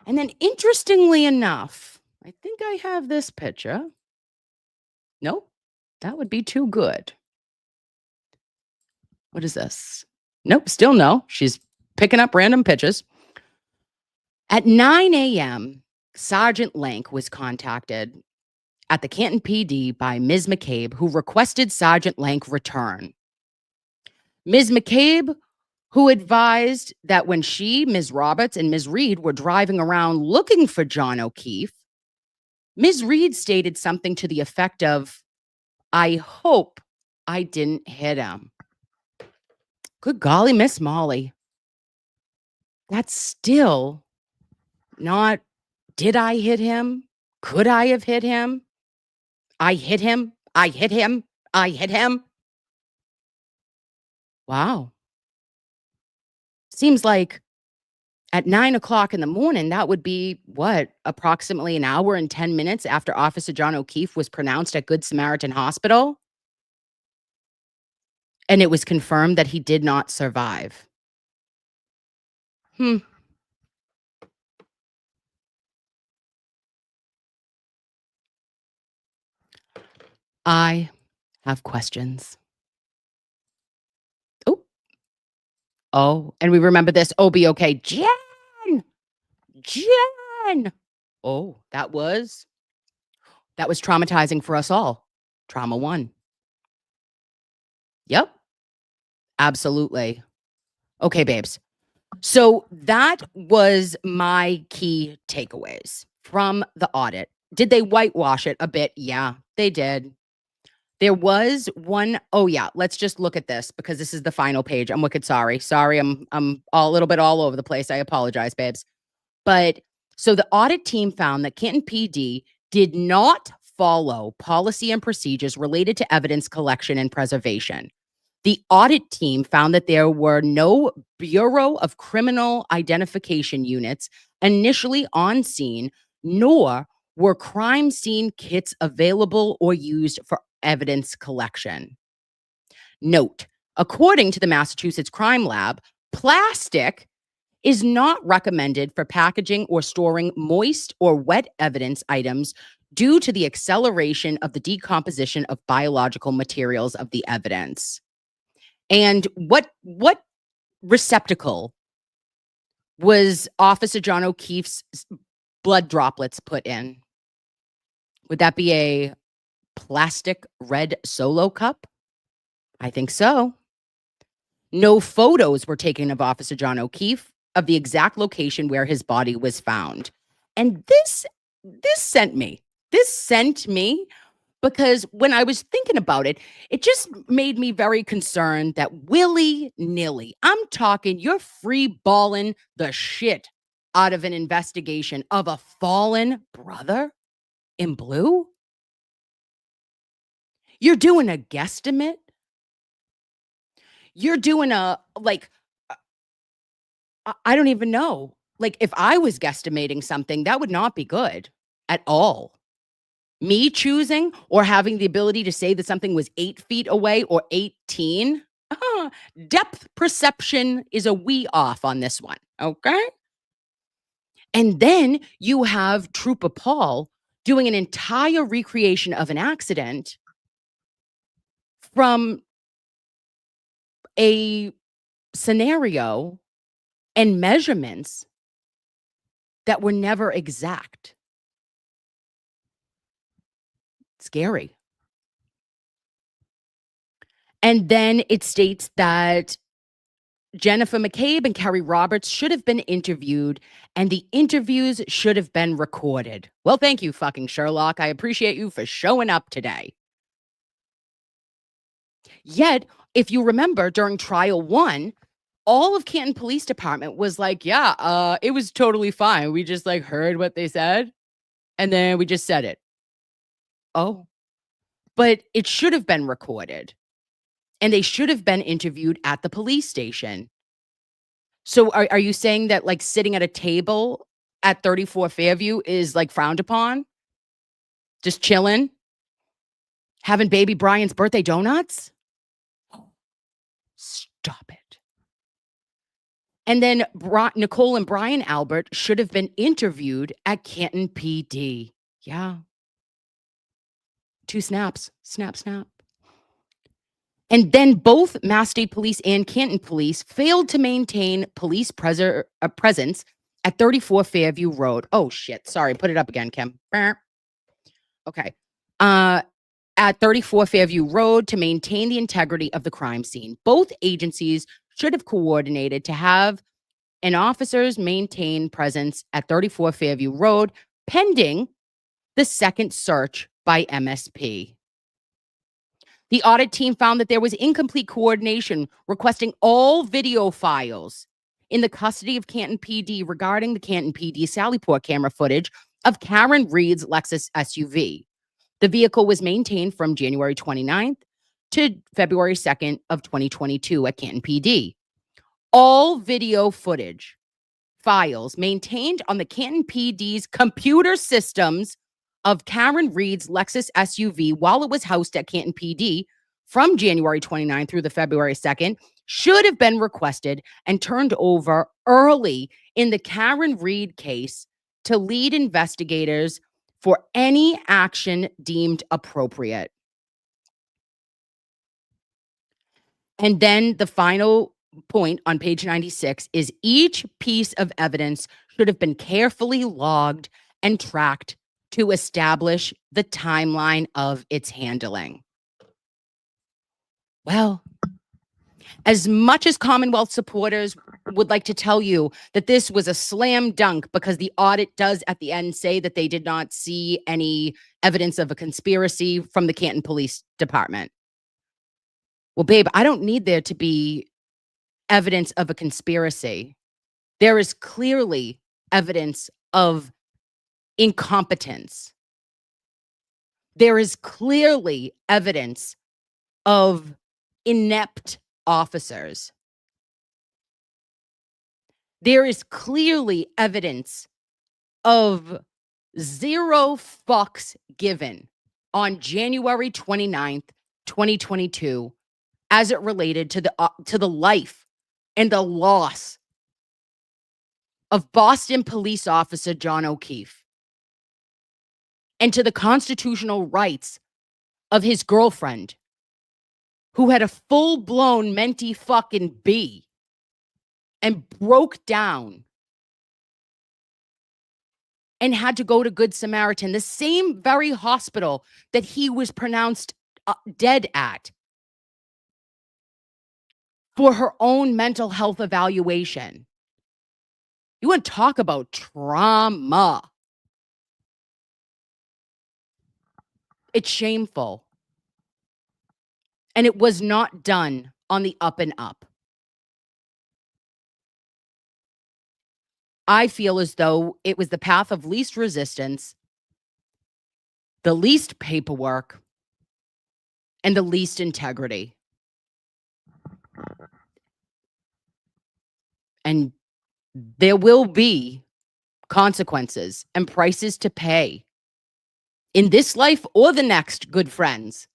And then, interestingly enough, I think I have this picture. Nope, that would be too good. What is this? Nope, still no. She's picking up random pictures. At 9 a.m., Sergeant Lank was contacted at the Canton PD by Ms. McCabe, who requested Sergeant Lank return. Ms. McCabe, who advised that when she, Ms. Roberts, and Ms. Reed were driving around looking for John O'Keefe, Ms. Reed stated something to the effect of, "I hope I didn't hit him." Good golly, Miss Molly. That's still not, did I hit him? Could I have hit him? I hit him. I hit him. I hit him. Wow. Seems like at 9 o'clock in the morning, that would be what, approximately an hour and 10 minutes after Officer John O'Keefe was pronounced at Good Samaritan Hospital. And it was confirmed that he did not survive. I have questions. Oh, and we remember this. Oh, be okay. Jen! Oh, that was traumatizing for us all. Trauma 1. Yep, absolutely. Okay, babes. So that was my key takeaways from the audit. Did they whitewash it a bit? Yeah, they did. There was one, oh yeah, let's just look at this because this is the final page. I'm wicked sorry. Sorry, I'm a little bit all over the place. I apologize, babes. But so the audit team found that Canton PD did not follow policy and procedures related to evidence collection and preservation. The audit team found that there were no Bureau of Criminal Identification units initially on scene, nor were crime scene kits available or used for evidence collection. Note, according to the Massachusetts Crime Lab, plastic is not recommended for packaging or storing moist or wet evidence items due to the acceleration of the decomposition of biological materials of the evidence. And what receptacle was Officer John O'Keefe's blood droplets put in? Would that be a plastic red Solo cup? I think so. No photos were taken of Officer John O'Keefe of the exact location where his body was found. And this sent me because when I was thinking about it, it just made me very concerned that willy-nilly, I'm talking, you're free balling the shit out of an investigation of a fallen brother in blue. You're doing a guesstimate. You're doing a, like, I don't even know. Like, if I was guesstimating something, that would not be good at all. Me choosing or having the ability to say that something was 8 feet away or 18, depth perception is a wee off on this one, okay? And then you have Trooper Paul doing an entire recreation of an accident from a scenario and measurements that were never exact. Scary. And then it states that Jennifer McCabe and Kerry Roberts should have been interviewed, and the interviews should have been recorded. Well, thank you, fucking Sherlock. I appreciate you for showing up today. Yet, if you remember, during trial 1, all of Canton Police Department was like, yeah, it was totally fine. We just like heard what they said and then we just said it. Oh, but it should have been recorded and they should have been interviewed at the police station. So are you saying that like sitting at a table at 34 Fairview is like frowned upon? Just chilling? Having baby Brian's birthday donuts? Stop it. And then Nicole and Brian Albert should have been interviewed at Canton PD. Yeah. 2 snaps. Snap, snap. And then both Mass State Police and Canton Police failed to maintain police presence at 34 Fairview Road. Oh, shit. Sorry. Put it up again, Kim. Okay. At 34 Fairview Road to maintain the integrity of the crime scene. Both agencies should have coordinated to have an officers maintain presence at 34 Fairview Road pending the second search by MSP. The audit team found that there was incomplete coordination requesting all video files in the custody of Canton PD regarding the Canton PD Sallyport camera footage of Karen Reed's Lexus SUV. The vehicle was maintained from January 29th to February 2nd of 2022 at Canton PD. All video footage files maintained on the Canton PD's computer systems of Karen Reed's Lexus SUV while it was housed at Canton PD from January 29th through the February 2nd should have been requested and turned over early in the Karen Reed case to lead investigators for any action deemed appropriate. And then the final point on page 96 is each piece of evidence should have been carefully logged and tracked to establish the timeline of its handling. Well, as much as Commonwealth supporters would like to tell you that this was a slam dunk because the audit does at the end say that they did not see any evidence of a conspiracy from the Canton Police Department. Well, babe, I don't need there to be evidence of a conspiracy. There is clearly evidence of incompetence. There is clearly evidence of inept officers. There is clearly evidence of zero fucks given on January 29th, 2022, as it related to the life and the loss of Boston police officer John O'Keefe and to the constitutional rights of his girlfriend who had a full-blown mentee fucking B and broke down and had to go to Good Samaritan, the same very hospital that he was pronounced dead at, for her own mental health evaluation. You want to talk about trauma? It's shameful. And it was not done on the up and up. I feel as though it was the path of least resistance, the least paperwork, and the least integrity. And there will be consequences and prices to pay in this life or the next, good friends,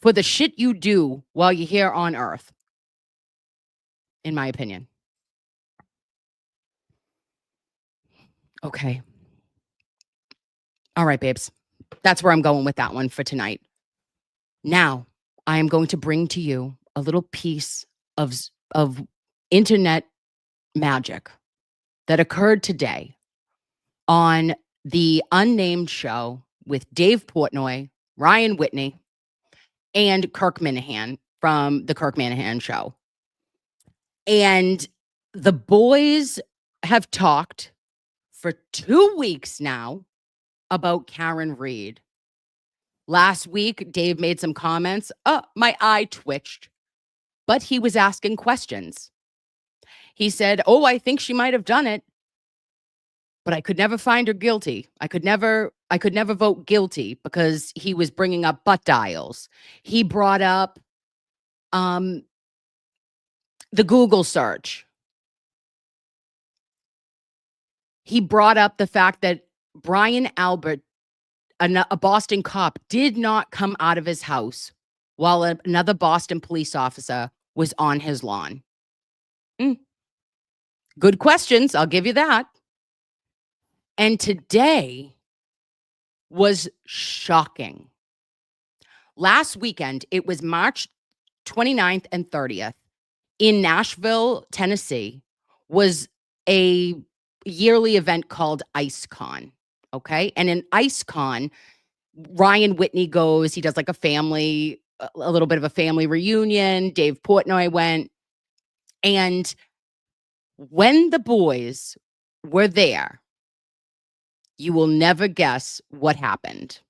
for the shit you do while you're here on earth, in my opinion. Okay. All right, babes. That's where I'm going with that one for tonight. Now, I am going to bring to you a little piece of internet magic that occurred today on the unnamed show with Dave Portnoy, Ryan Whitney, and Kirk Minahan from the Kirk Minahan Show. And the boys have talked for 2 weeks now about Karen Reed. Last week, Dave made some comments. Oh, my eye twitched but he was asking questions. He said, "Oh, I think she might have done it, but I could never find her guilty. I could never vote guilty because he was bringing up butt dials." He brought up the Google search. He brought up the fact that Brian Albert, a Boston cop, did not come out of his house while another Boston police officer was on his lawn. Good questions, I'll give you that. And today was shocking. Last weekend, it was March 29th and 30th in Nashville, Tennessee, was a yearly event called IceCon. Okay. And in IceCon, Ryan Whitney goes, he does like a little bit of a family reunion. Dave Portnoy went. And when the boys were there, you will never guess what happened.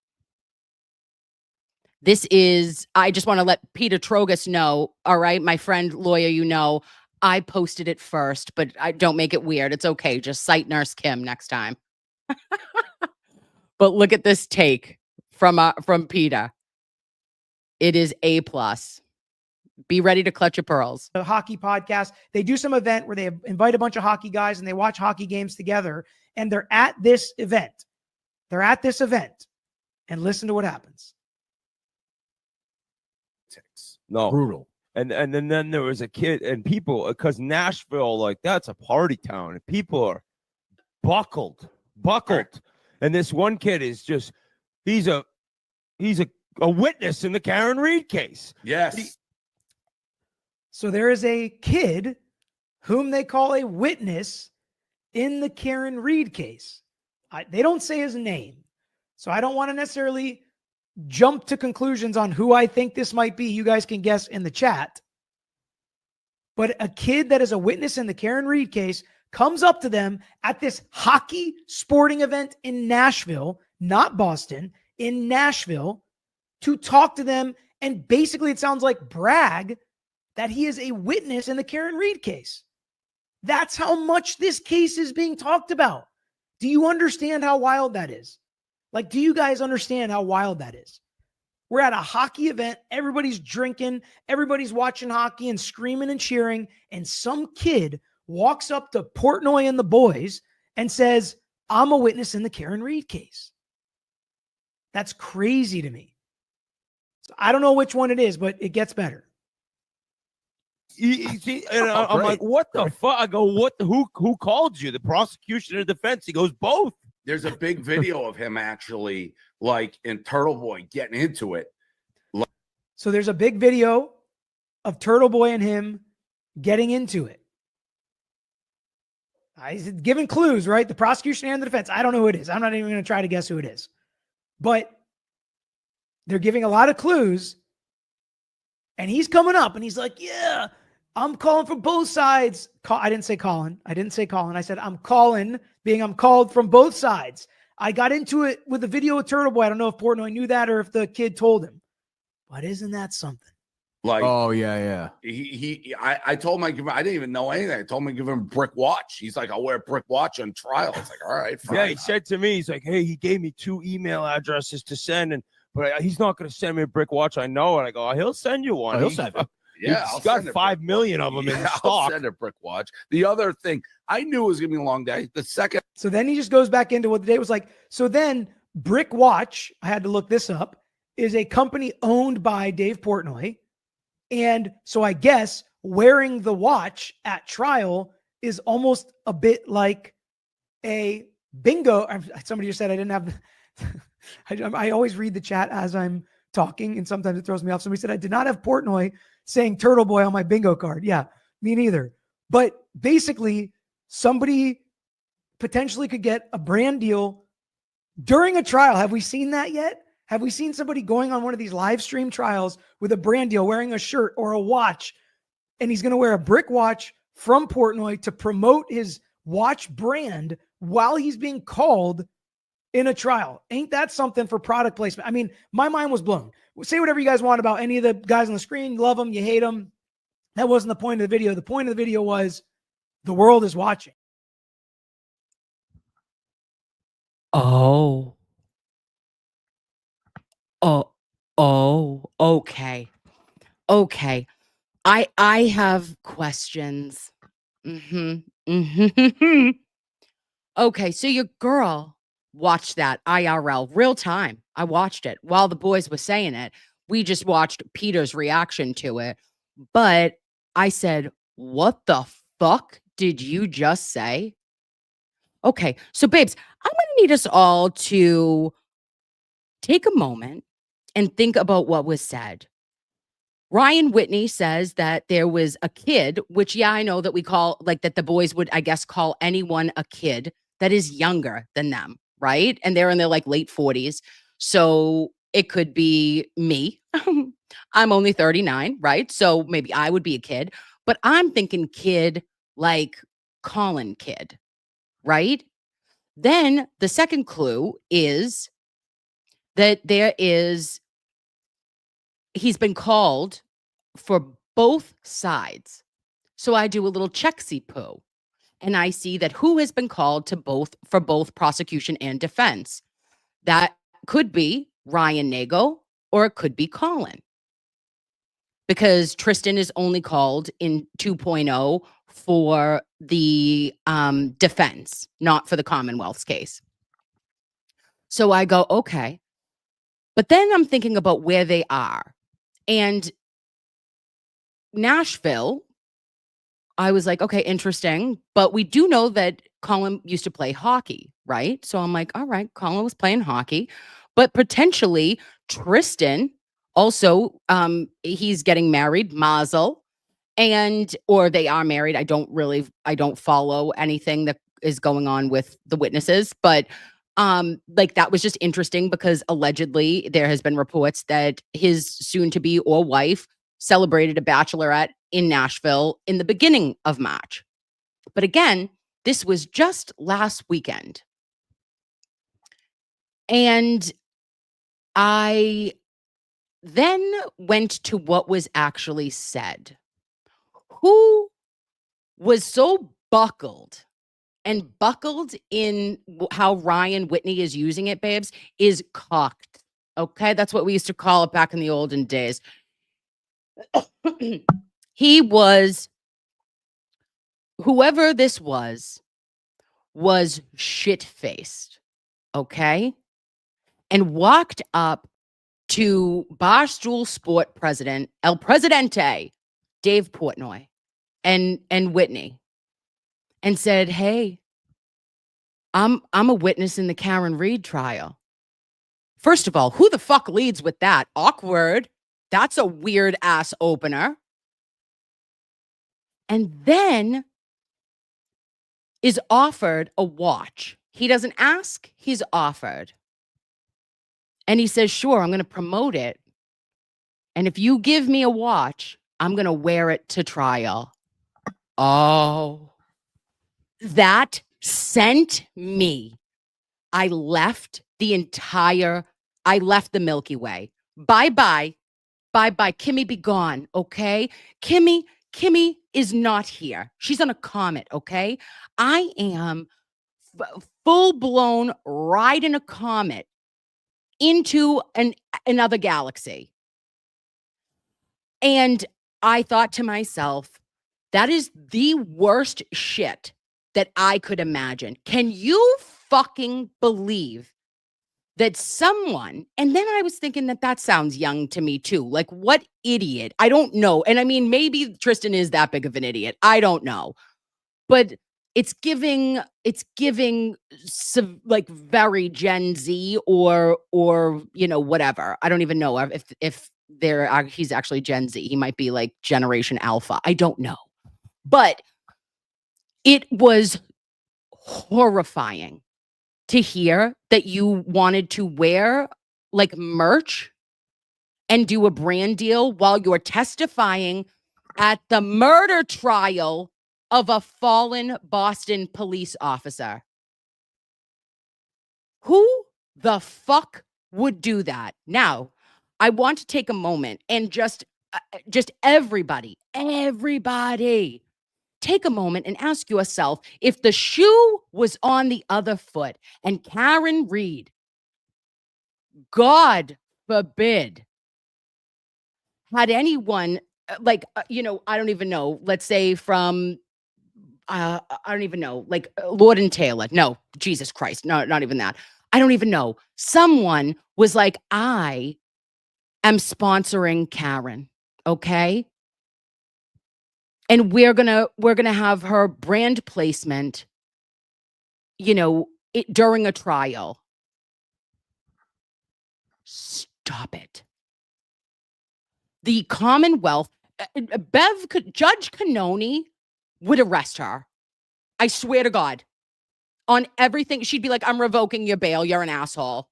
I just want to let Peter Trogus know, all right, my friend, lawyer, I posted it first, but I don't make it weird. It's okay. Just cite Nurse Kim next time. But look at this take from Peter. It is A+. Be ready to clutch your pearls. A hockey podcast. They do some event where they invite a bunch of hockey guys and they watch hockey games together. And they're at this event. And listen to what happens. No. Brutal. And then there was a kid and people, because Nashville, like, that's a party town. And people are buckled. And this one kid is just, he's a witness in the Karen Reed case. Yes. So there is a kid whom they call a witness in the Karen Reed case. They don't say his name. So I don't want to necessarily jump to conclusions on who I think this might be. You guys can guess in the chat. But a kid that is a witness in the Karen Reed case comes up to them at this hockey sporting event in Nashville, not Boston, in Nashville, to talk to them. And basically it sounds like brag that he is a witness in the Karen Reed case. That's how much this case is being talked about. Do you understand how wild that is? Like, do you guys understand how wild that is? We're at a hockey event. Everybody's drinking. Everybody's watching hockey and screaming and cheering. And some kid walks up to Portnoy and the boys and says, "I'm a witness in the Karen Reed case." That's crazy to me. So I don't know which one it is, but it gets better. I'm like, what the fuck? I go, who called you? The prosecution or defense? He goes, both. There's a big video of him actually, like in Turtle Boy, getting into it. So there's a big video of Turtle Boy and him getting into it. He's giving clues, right? The prosecution and the defense. I don't know who it is. I'm not even going to try to guess who it is. But they're giving a lot of clues. And he's coming up and he's like, "Yeah, I'm calling from both sides." I didn't say Colin. I said, I'm calling, being I'm called from both sides. I got into it with the video of Turtle Boy. I don't know if Portnoy knew that or if the kid told him. But isn't that something? Like, oh yeah. I told him I didn't even know anything. I told him to give him a brick watch. He's like, "I'll wear a brick watch on trial." It's like, all right, fine. Yeah, he said to me, he's like, "Hey, he gave me 2 email addresses to send, but he's not going to send me a brick watch. I know." And I go, "He'll send you one. He'll send it. Yeah, he's got 5 million of them in I'll stock." send a brick watch. The other thing, I knew it was going to be a long day. The second. So then he just goes back into what the day was like. So then Brick Watch, I had to look this up, is a company owned by Dave Portnoy. And so I guess wearing the watch at trial is almost a bit like a bingo. Somebody just said I didn't have I always read the chat as I'm talking, and sometimes it throws me off. Somebody said I did not have Portnoy saying Turtle Boy on my bingo card. Yeah, me neither. But basically, somebody potentially could get a brand deal during a trial. Have we seen that yet? Have we seen somebody going on one of these live stream trials with a brand deal, wearing a shirt or a watch, and he's going to wear a brick watch from Portnoy to promote his watch brand while he's being called in a trial? Ain't that something for product placement? I mean, my mind was blown. Say whatever you guys want about any of the guys on the screen. You love them, you hate them. That wasn't the point of the video. The point of the video was the world is watching. Oh. Okay. Okay. I have questions. Mm-hmm. Okay, so your girl watched that IRL real time. I watched it while the boys were saying it. We just watched Peter's reaction to it. But I said, "What the fuck did you just say?" Okay, so babes, I'm gonna need us all to take a moment and think about what was said. Ryan Whitney says that there was a kid, which, yeah, I know that we call, like, that the boys would, I guess, call anyone a kid that is younger than them, right? And they're in their like late 40s. So it could be me. I'm only 39, right? So maybe I would be a kid, but I'm thinking kid like Colin kid, right? Then the second clue is that he's been called for both sides. So I do a little checksy poo and I see that who has been called for both prosecution and defense. That could be Ryan Nago or it could be Colin. Because Tristan is only called in 2.0 for the defense, not for the Commonwealth's case. So I go, okay. But then I'm thinking about where they are. And Nashville, I was like, okay, interesting. But we do know that Colin used to play hockey, right? So I'm like, all right, Colin was playing hockey, but potentially Tristan also, he's getting married, Mazel, or they are married. I don't follow anything that is going on with the witnesses, but like that was just interesting because allegedly there has been reports that his soon to be or wife celebrated a bachelorette in Nashville in the beginning of March. But again, this was just last weekend. And I then went to what was actually said. Who was so buckled in how Ryan Whitney is using it, babes, is cocked. Okay, that's what we used to call it back in the olden days. He was, whoever this was shit-faced, okay? And walked up to Barstool Sport president, El Presidente, Dave Portnoy, and Whitney, and said, "Hey, I'm a witness in the Karen Reed trial." First of all, who the fuck leads with that? Awkward. That's a weird ass opener. And then is offered a watch. He doesn't ask, he's offered. And he says, "Sure, I'm going to promote it. And if you give me a watch, I'm going to wear it to trial." Oh, that sent me. I left the Milky Way. Bye-bye. Bye-bye. Kimmy be gone, okay? Kimmy is not here. She's on a comet, okay? I am full-blown riding a comet into another galaxy. And I thought to myself, that is the worst shit that I could imagine. Can you fucking believe that someone, and then I was thinking that sounds young to me too. Like, what idiot? I don't know. And I mean, maybe Tristan is that big of an idiot. I don't know. But it's giving some, like, very Gen Z or whatever. I don't even know if he's actually Gen Z. He might be like Generation Alpha. I don't know. But it was horrifying to hear that you wanted to wear like merch and do a brand deal while you're testifying at the murder trial of a fallen Boston police officer. Who the fuck would do that? Now, I want to take a moment and just just everybody, take a moment and ask yourself, if the shoe was on the other foot and Karen Reed, God forbid, had anyone I don't even know, let's say from, I don't even know, like Lord and Taylor. No, Jesus Christ. No, not even that. I don't even know. Someone was like, I am sponsoring Karen. Okay. And we're gonna have her brand placement, during a trial. Stop it. The Commonwealth, Judge Canoni would arrest her. I swear to God. On everything, she'd be like, I'm revoking your bail. You're an asshole.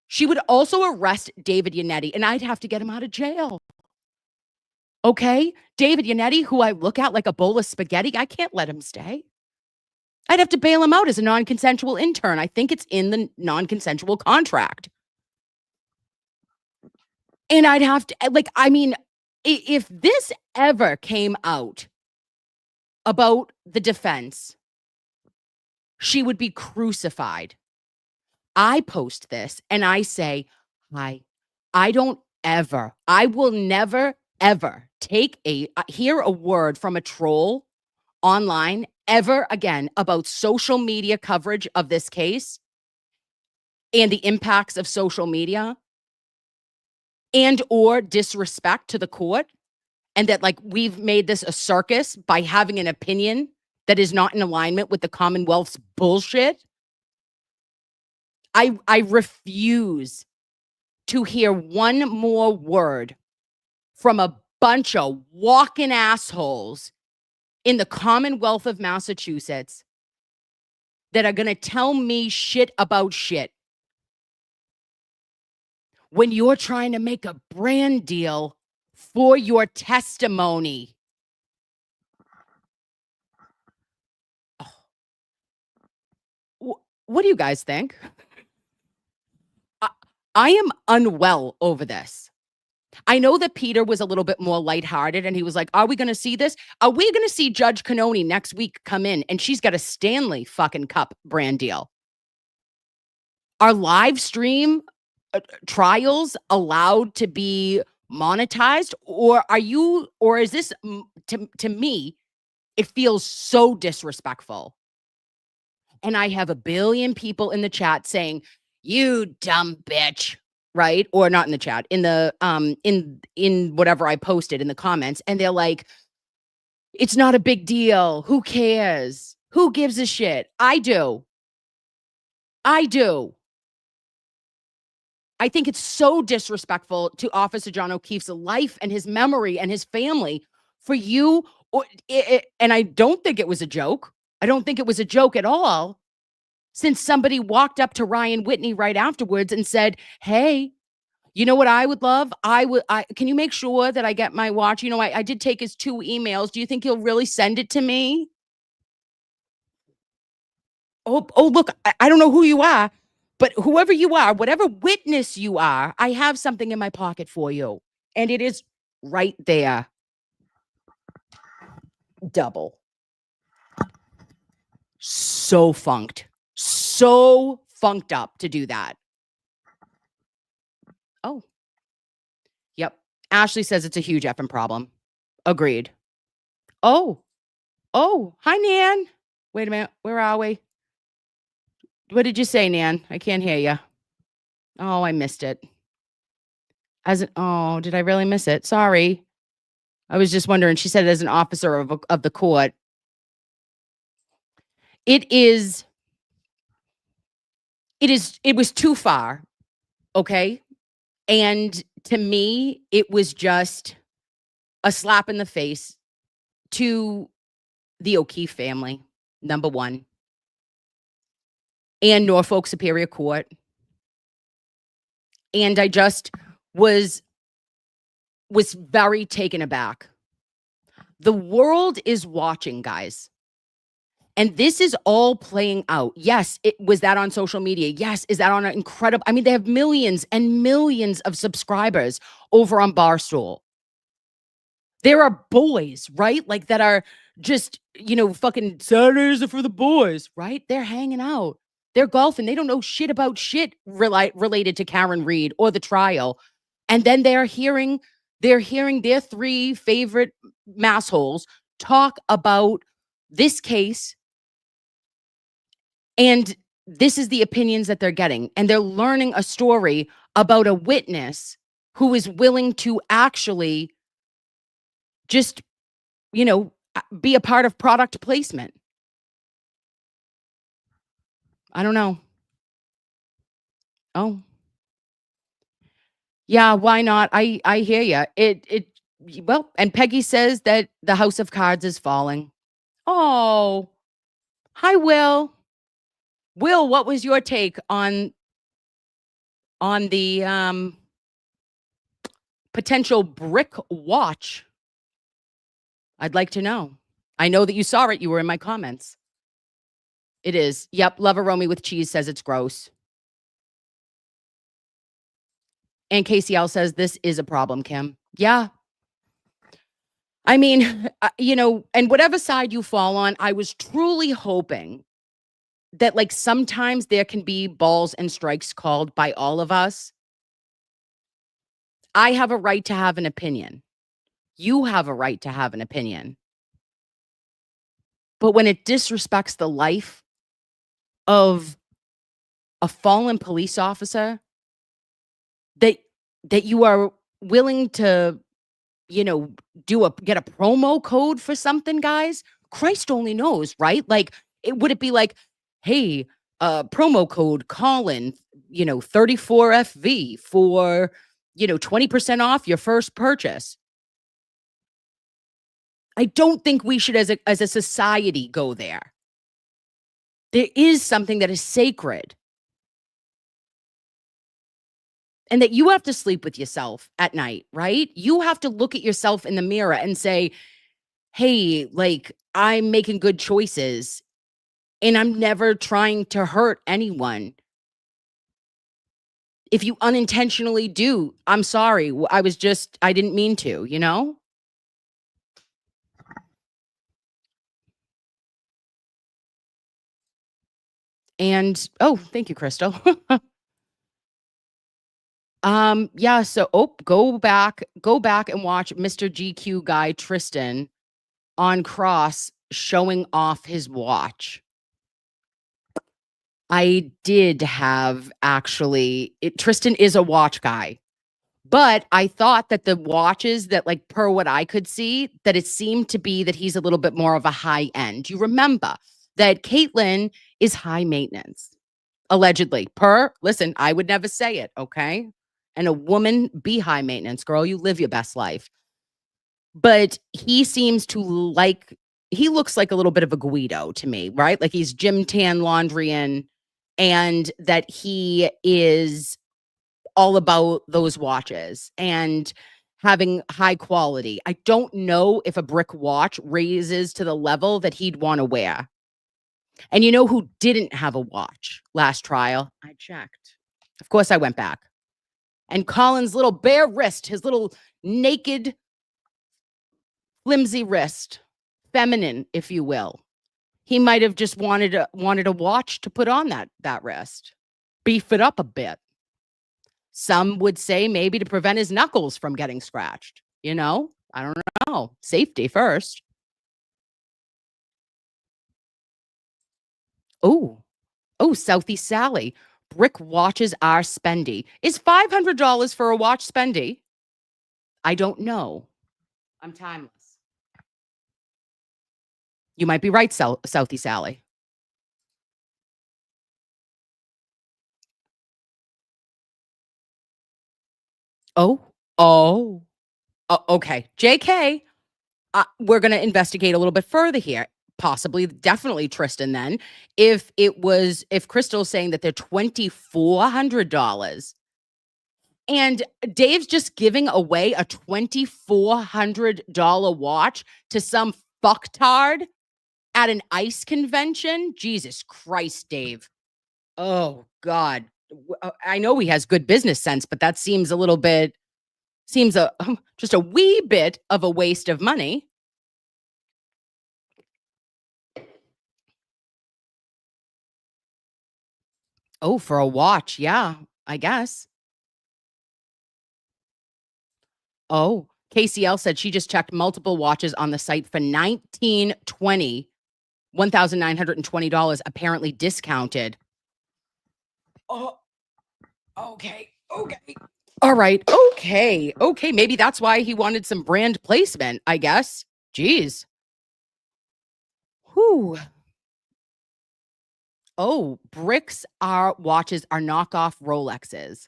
She would also arrest David Yannetti, and I'd have to get him out of jail. Okay? David Yannetti, who I look at like a bowl of spaghetti, I can't let him stay. I'd have to bail him out as a non-consensual intern. I think it's in the non-consensual contract. And I'd have to, if this ever came out about the defense, she would be crucified. I post this and I say, I will never, ever hear a word from a troll online ever again about social media coverage of this case and the impacts of social media and or disrespect to the court, and that we've made this a circus by having an opinion that is not in alignment with the Commonwealth's bullshit. I refuse to hear one more word from a bunch of walking assholes in the Commonwealth of Massachusetts that are going to tell me shit about shit when you're trying to make a brand deal for your testimony. What do you guys think? I am unwell over this. I know that Peter was a little bit more lighthearted and he was like, are we going to see this? Are we going to see Judge Canoni next week come in and she's got a Stanley fucking Cup brand deal? Are live stream trials allowed to be monetized, or is this, to me, it feels so disrespectful. And I have a billion people in the chat saying, you dumb bitch, right? Or not in the chat, in the in whatever I posted in the comments, and they're like, it's not a big deal. Who cares? Who gives a shit? I do. I think it's so disrespectful to Officer John O'Keefe's life and his memory and his family for you. And I don't think it was a joke. I don't think it was a joke at all. Since somebody walked up to Ryan Whitney right afterwards and said, hey, you know what I would love? Can you make sure that I get my watch? I did take his 2 emails. Do you think he'll really send it to me? Oh, look, I don't know who you are, but whoever you are, whatever witness you are, I have something in my pocket for you. And it is right there. Double. So funked up to do that. Oh, yep. Ashley says it's a huge effing problem. Agreed. Oh, hi, Nan. Wait a minute. Where are we? What did you say, Nan? I can't hear you. Oh, I missed it. Did I really miss it? Sorry. I was just wondering. She said as an officer of the court. It was too far. Okay. And to me, it was just a slap in the face to the O'Keefe family, number one, and Norfolk Superior Court. And I just was very taken aback. The world is watching, guys. And this is all playing out. Yes, was that on social media? Yes, is that on an incredible, they have millions and millions of subscribers over on Barstool. There are boys, right? Like that are just, fucking Saturdays are for the boys, right? They're hanging out. They're golfing. They don't know shit about shit related to Karen Reed or the trial. And then they're hearing their 3 favorite massholes talk about this case. And this is the opinions that they're getting. And they're learning a story about a witness who is willing to actually just, be a part of product placement. I don't know. Oh. Yeah, why not? I hear you. Well, and Peggy says that the house of cards is falling. Oh. Hi, Will. Will, what was your take on the potential brick watch? I'd like to know. I know that you saw it. You were in my comments. It is. Yep. Lover Romy with cheese says it's gross. And KCL says this is a problem, Kim. Yeah. I mean, and whatever side you fall on, I was truly hoping that like sometimes there can be balls and strikes called by all of us. I have a right to have an opinion. You have a right to have an opinion. But when it disrespects the life of a fallen police officer, that you are willing to, get a promo code for something, guys, Christ only knows, right? Like, would it be like, hey, promo code Colin, 34FV for, 20% off your first purchase? I don't think we should, as a society, go there. There is something that is sacred. And that you have to sleep with yourself at night, right? You have to look at yourself in the mirror and say, hey, like, I'm making good choices and I'm never trying to hurt anyone. If you unintentionally do, I'm sorry. I didn't mean to, And, oh, thank you, Crystal. Yeah, so go back and watch Mr. GQ guy Tristan on Cross showing off his watch. I did have Tristan is a watch guy, but I thought that the watches that, like, per what I could see, that it seemed to be that he's a little bit more of a high end. You remember that Caitlyn is high maintenance, allegedly. Listen, I would never say it, okay? And a woman, be high maintenance, girl. You live your best life. But he seems to he looks like a little bit of a Guido to me, right? Like he's gym tan laundry and that he is all about those watches and having high quality. I don't know if a brick watch raises to the level that he'd want to wear. And you know who didn't have a watch last trial? I checked. Of course, I went back. And Colin's little bare wrist, his little naked, flimsy wrist, feminine, if you will. He might have just wanted a watch to put on that wrist, beef it up a bit. Some would say maybe to prevent his knuckles from getting scratched. I don't know. Safety first. Oh, Southeast Sally. Brick watches are spendy. Is $500 for a watch spendy? I don't know. I'm timeless. You might be right, Southeast Sally. Oh, okay. JK, we're going to investigate a little bit further here. Possibly, definitely Tristan then. If Crystal's saying that they're $2,400 and Dave's just giving away a $2,400 watch to some fucktard at an ICE convention, Jesus Christ, Dave. Oh, God. I know he has good business sense, but that seems a little bit Seems just a wee bit of a waste of money. Oh, for a watch. Yeah, I guess. Oh, KCL said she just checked multiple watches on the site for $1,920, apparently discounted. Oh, okay. All right. Okay. Maybe that's why he wanted some brand placement, I guess. Jeez. Whew. Oh, bricks are watches are knockoff Rolexes.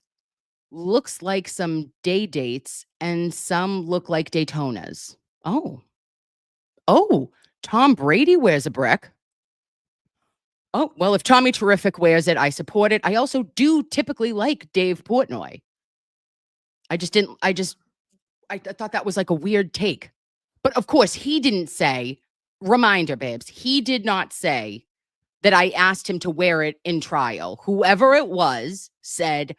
Looks like some day dates and some look like Daytonas. Oh, Tom Brady wears a brick. Oh, well, if Tommy Terrific wears it, I support it. I also do typically like Dave Portnoy. I thought that was like a weird take. But of course, he didn't say, reminder, babes, he did not say that I asked him to wear it in trial. Whoever it was said,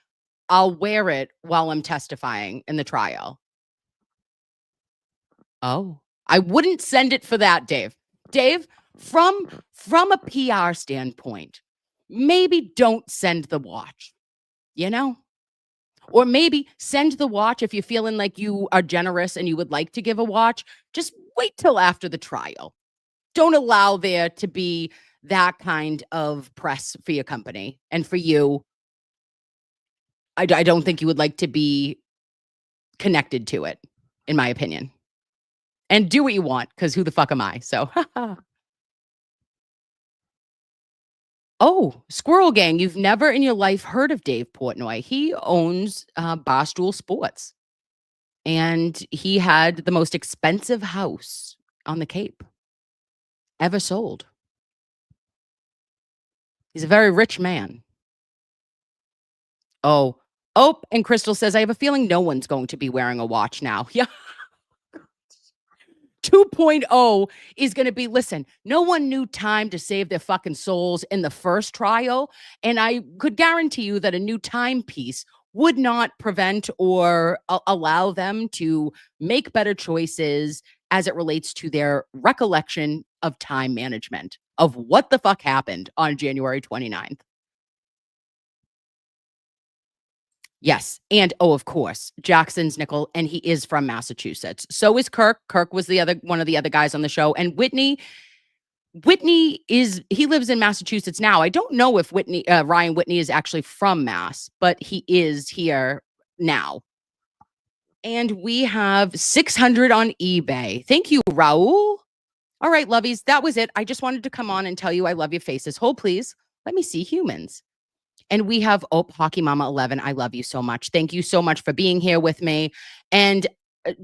I'll wear it while I'm testifying in the trial. Oh, I wouldn't send it for that, Dave. Dave, from a PR standpoint, maybe don't send the watch, you know? Or maybe send the watch if you're feeling like you are generous and you would like to give a watch. Just wait till after the trial. Don't allow there to be that kind of press for your company and for you. I don't think you would like to be connected to it, in my opinion. And do what you want, because who the fuck am I? So, oh, Squirrel Gang, you've never in your life heard of Dave Portnoy. He owns Barstool Sports. And he had the most expensive house on the Cape ever sold. He's a very rich man. Oh, and Crystal says, I have a feeling no one's going to be wearing a watch now. Yeah. 2.0 is going to be, listen, no one knew time to save their fucking souls in the first trial. And I could guarantee you that a new timepiece would not prevent or allow them to make better choices as it relates to their recollection of time management of what the fuck happened on January 29th. Yes. And of course, Jackson's nickel, and he is from Massachusetts. So is Kirk. Kirk was one of the other guys on the show. And Whitney he lives in Massachusetts now. I don't know if Ryan Whitney is actually from Mass, but he is here now. And we have 600 on eBay. Thank you, Raul. All right, loveys, that was it. I just wanted to come on and tell you I love your faces. Hold, please. Let me see humans. And we have Hockey Mama 11. I love you so much. Thank you so much for being here with me. And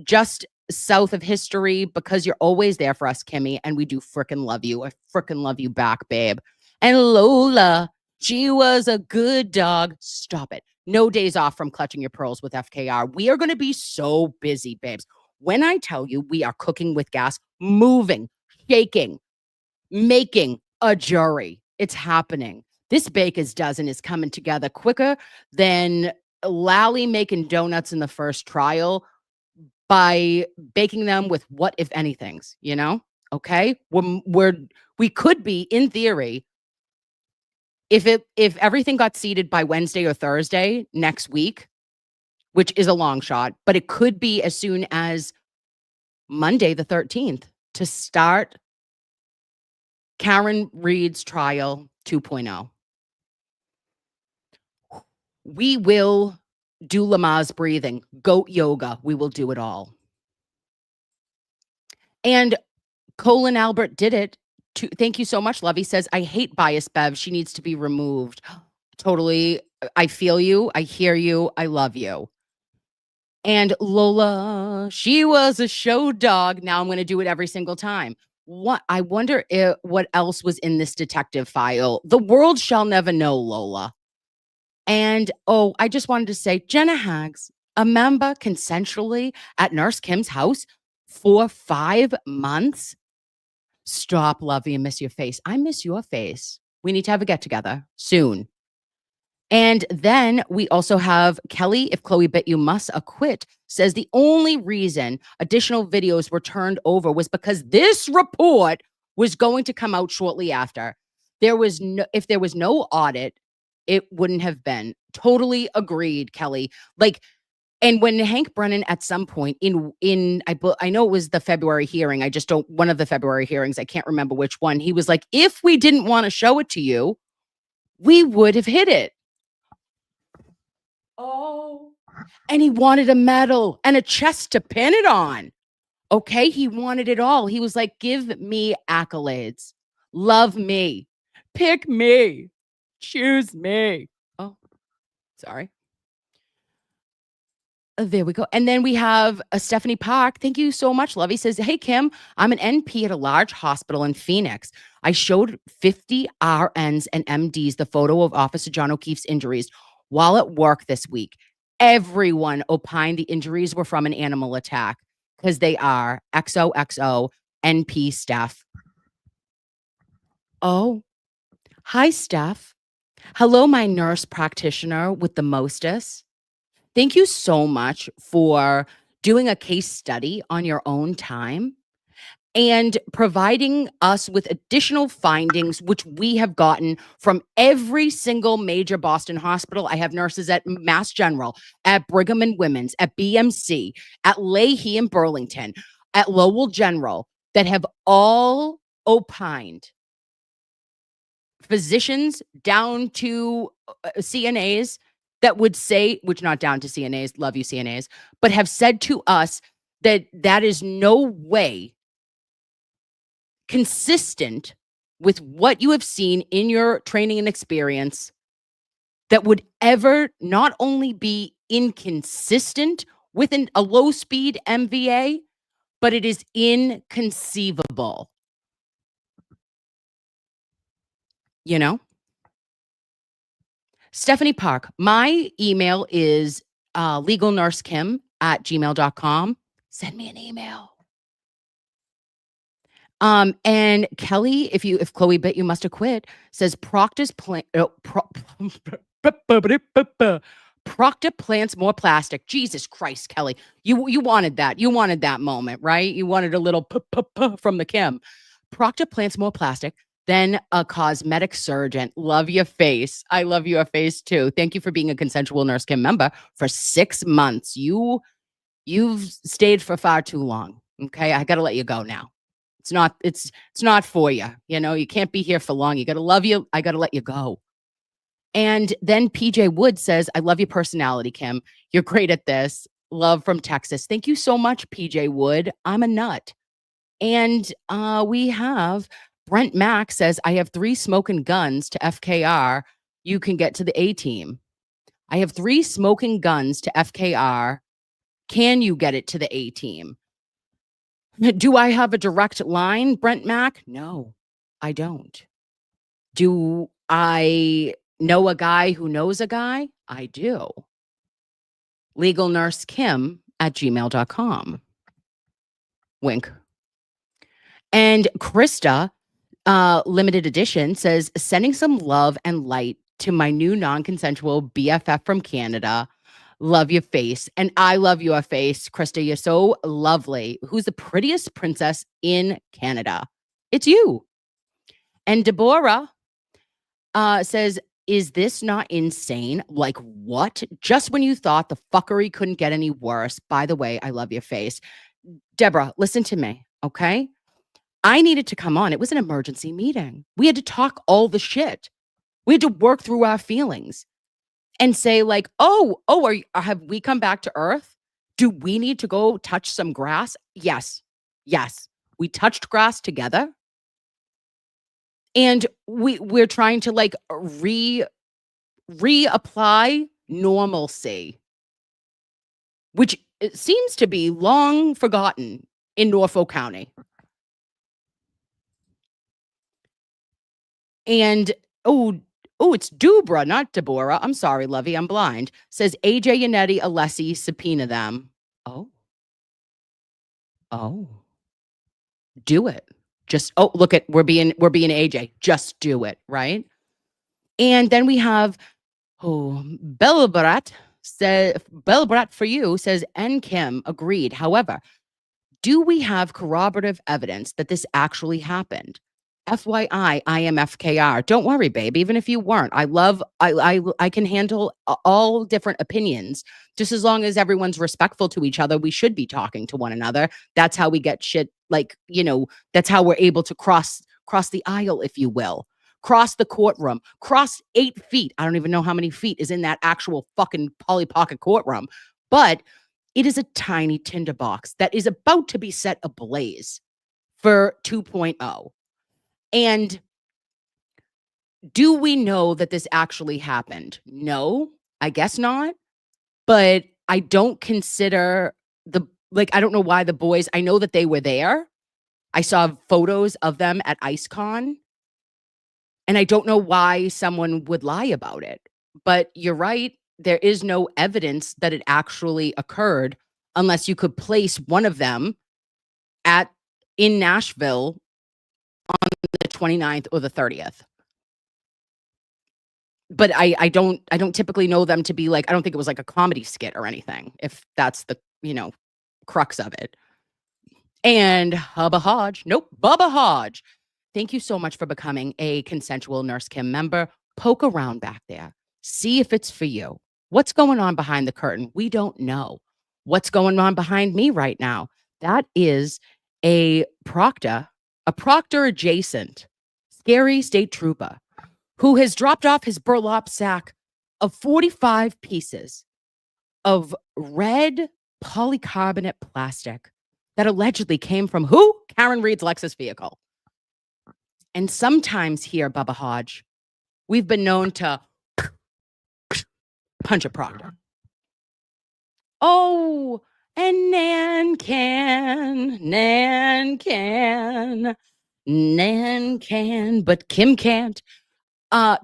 just south of history, because you're always there for us, Kimmy, and we do frickin' love you. I frickin' love you back, babe. And Lola, she was a good dog. Stop it. No days off from clutching your pearls with FKR. We are going to be so busy, babes. When I tell you we are cooking with gas, moving, shaking, making a jury, it's happening. This Baker's dozen is coming together quicker than Lally making donuts in the first trial by baking them with what if anythings, you know? Okay? We could be, in theory, if everything got seated by Wednesday or Thursday next week, which is a long shot, but it could be as soon as Monday the 13th to start Karen Reed's trial 2.0. We will do Lamaze breathing, goat yoga. We will do it all. And Colin Albert did it. Thank you so much, Lovey. Says, I hate bias Bev. She needs to be removed. Totally. I feel you. I hear you. I love you. And Lola, she was a show dog. Now I'm going to do it every single time. I wonder what else was in this detective file. The world shall never know, Lola. And, I just wanted to say, Jenna Hags, a member consensually at Nurse Kim's house for 5 months. Stop, Lovey, and miss your face. I miss your face. We need to have a get together soon. And then we also have Kelly, if Chloe bet you must acquit, says the only reason additional videos were turned over was because this report was going to come out shortly after. If there was no audit, it wouldn't have been. Totally agreed, Kelly. Like, and when Hank Brennan at some point I know it was the February hearing, I just don't, one of the February hearings, I can't remember which one, he was like, if we didn't want to show it to you, we would have hid it. Oh, and he wanted a medal and a chest to pin it on. Okay, he wanted it all. He was like, give me accolades. Love me. Pick me. Choose me. Oh, sorry. There we go. And then we have Stephanie Park. Thank you so much, Lovey. Says, hey, Kim, I'm an NP at a large hospital in Phoenix. I showed 50 RNs and MDs the photo of Officer John O'Keefe's injuries while at work this week. Everyone opined the injuries were from an animal attack because they are XOXO NP Steph. Oh, hi, Steph. Hello, my nurse practitioner with the mostest. Thank you so much for doing a case study on your own time and providing us with additional findings, which we have gotten from every single major Boston hospital. I have nurses at Mass General, at Brigham and Women's, at BMC, at Leahy and Burlington, at Lowell General, that have all opined, physicians down to CNAs, that would say, which not down to CNAs, love you CNAs, but have said to us that that is no way consistent with what you have seen in your training and experience, that would ever not only be inconsistent with a low speed MVA, but it is inconceivable. You know? Stephanie Park, my email is legalnursekim@gmail.com. Send me an email. And Kelly, if Chloe bet you must have quit, says Proctor plants more plastic. Jesus Christ, Kelly. You wanted that. You wanted that moment, right? You wanted a little from the Kim. Proctor plants more plastic than a cosmetic surgeon. Love your face. I love your face too. Thank you for being a consensual Nurse Kim member for 6 months. You've stayed for far too long. Okay, I gotta let you go now. It's not for you. You know, you can't be here for long. You gotta love you. I gotta let you go. And then PJ Wood says, I love your personality, Kim. You're great at this. Love from Texas. Thank you so much, PJ Wood. I'm a nut. And we have Brent Mack says, I have 3 smoking guns to FKR. You can get to the A team. I have 3 smoking guns to FKR. Can you get it to the A team? Do I have a direct line, Brent Mack? No, I don't. Do I know a guy who knows a guy? I do. legalnursekim@gmail.com. Wink. And Krista, limited edition, says, sending some love and light to my new non-consensual BFF from Canada. Love your face. And I love your face, Krista. You're so lovely. Who's the prettiest princess in Canada? It's you. And Deborah says, is this not insane? Like what? Just when you thought the fuckery couldn't get any worse. By the way, I love your face. Deborah, listen to me, okay? I needed to come on. It was an emergency meeting. We had to talk all the shit. We had to work through our feelings and say like, have we come back to earth? Do we need to go touch some grass? Yes. We touched grass together. And we're trying to like reapply normalcy, which it seems to be long forgotten in Norfolk County. And it's Dubra, not Deborah. I'm sorry, Lovey. I'm blind. Says AJ Yannetti, Alessi, subpoena them. Oh. Do it. Just look at we're being AJ. Just do it, right? And then we have Oh, Bellabrat for you says, and Kim agreed. However, do we have corroborative evidence that this actually happened? FYI, I am FKR. Don't worry, babe. Even if you weren't, I can handle all different opinions. Just as long as everyone's respectful to each other, we should be talking to one another. That's how we get shit. Like, that's how we're able to cross the aisle, if you will. Cross the courtroom, cross 8 feet. I don't even know how many feet is in that actual fucking Polly Pocket courtroom, but it is a tiny tinderbox that is about to be set ablaze for 2.0. And do we know that this actually happened? No, I guess not. But I don't consider I don't know why the boys, I know that they were there. I saw photos of them at IceCon. And I don't know why someone would lie about it. But you're right. There is no evidence that it actually occurred unless you could place one of them in Nashville on the 29th or the 30th. But I don't typically know them to be like, I don't think it was like a comedy skit or anything, if that's the, crux of it. And Bubba Hodge. Thank you so much for becoming a consensual Nurse Kim member. Poke around back there. See if it's for you. What's going on behind the curtain? We don't know. What's going on behind me right now? That is a proctor adjacent, scary state trooper who has dropped off his burlap sack of 45 pieces of red polycarbonate plastic that allegedly came from who? Karen Reed's Lexus vehicle. And sometimes here, Bubba Hodge, we've been known to punch a proctor. Oh, and Nan can, but Kim can't.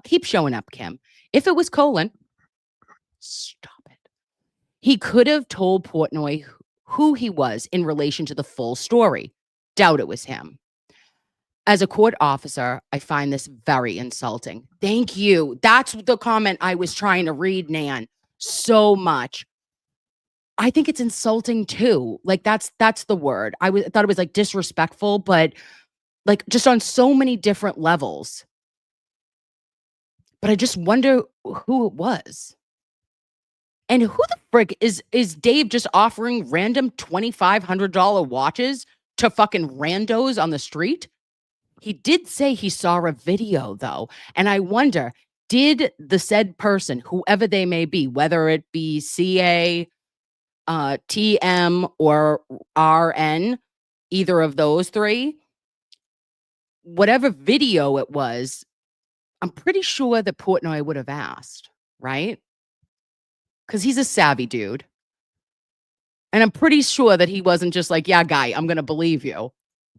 Keep showing up, Kim. If it was Colin, stop it. He could have told Portnoy who he was in relation to the full story. Doubt it was him. As a court officer, I find this very insulting. Thank you. That's the comment I was trying to read, Nan, so much. I think it's insulting too. Like that's the word. I thought it was like disrespectful, but like just on so many different levels. But I just wonder who it was. And who the frick is Dave just offering random $2,500 watches to fucking randos on the street? He did say he saw a video, though. And I wonder, did the said person, whoever they may be, whether it be CA, TM, or RN, either of those three, whatever video it was, I'm pretty sure that Portnoy would have asked, right? Because he's a savvy dude. And I'm pretty sure that he wasn't just like, yeah, guy, I'm going to believe you.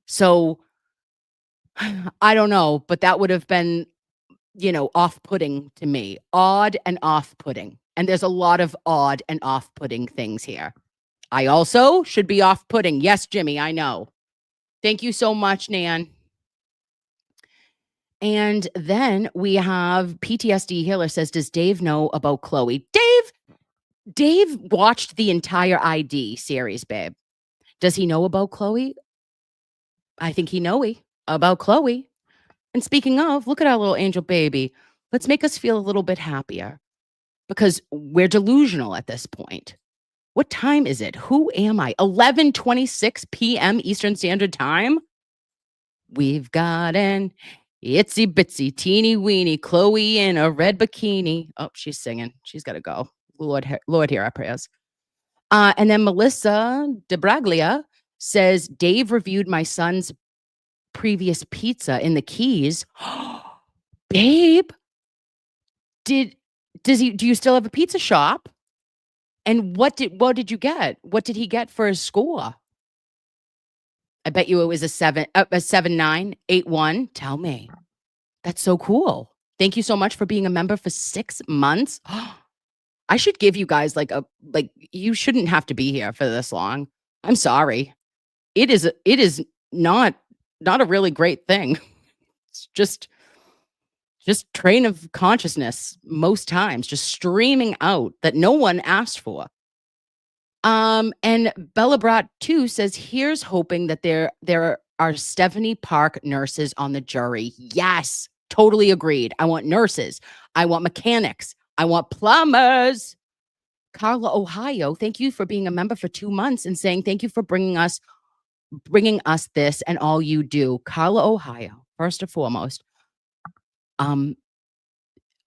So I don't know, but that would have been, off-putting to me. Odd and off-putting. And there's a lot of odd and off-putting things here. I also should be off-putting. Yes, Jimmy, I know. Thank you so much, Nan. And then we have PTSD Healer says, does Dave know about Chloe? Dave watched the entire ID series, babe. Does he know about Chloe? I think he knows about Chloe. And speaking of, look at our little angel baby. Let's make us feel a little bit happier because we're delusional at this point. What time is it? Who am I? 11:26 p.m. Eastern Standard Time. We've got an itsy bitsy teeny weeny Chloe in a red bikini. Oh, she's singing. She's got to go. Lord, hear our prayers. And then Melissa DeBraglia says, Dave reviewed my son's previous pizza in the Keys. Babe, do you still have a pizza shop? And what did you get? What did he get for his score? I bet you it was a 7981. Tell me. That's so cool. Thank you so much for being a member for 6 months. I should give you guys you shouldn't have to be here for this long. I'm sorry. It is not a really great thing. It's just just train of consciousness most times, just streaming out that no one asked for. And Bella Brat 2 says, here's hoping that there are Stephanie Park nurses on the jury. Yes, totally agreed. I want nurses. I want mechanics. I want plumbers. Carla, Ohio, thank you for being a member for 2 months and saying thank you for bringing us this and all you do. Carla, Ohio, first and foremost. I'm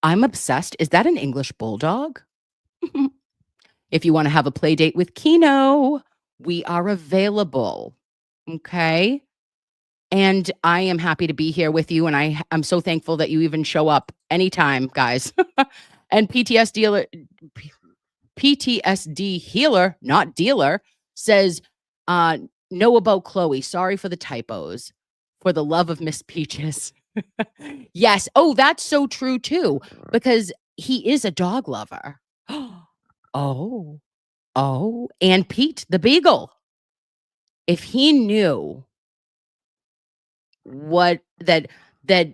obsessed. Is that an English bulldog? If you want to have a play date with Kino, we are available. Okay. And I am happy to be here with you. And I'm so thankful that you even show up anytime, guys. And PTSD healer, not dealer, says, know about Chloe. Sorry for the typos. For the love of Miss Peaches. Yes. Oh, that's so true too, because he is a dog lover. Oh, and Pete the Beagle. If he knew that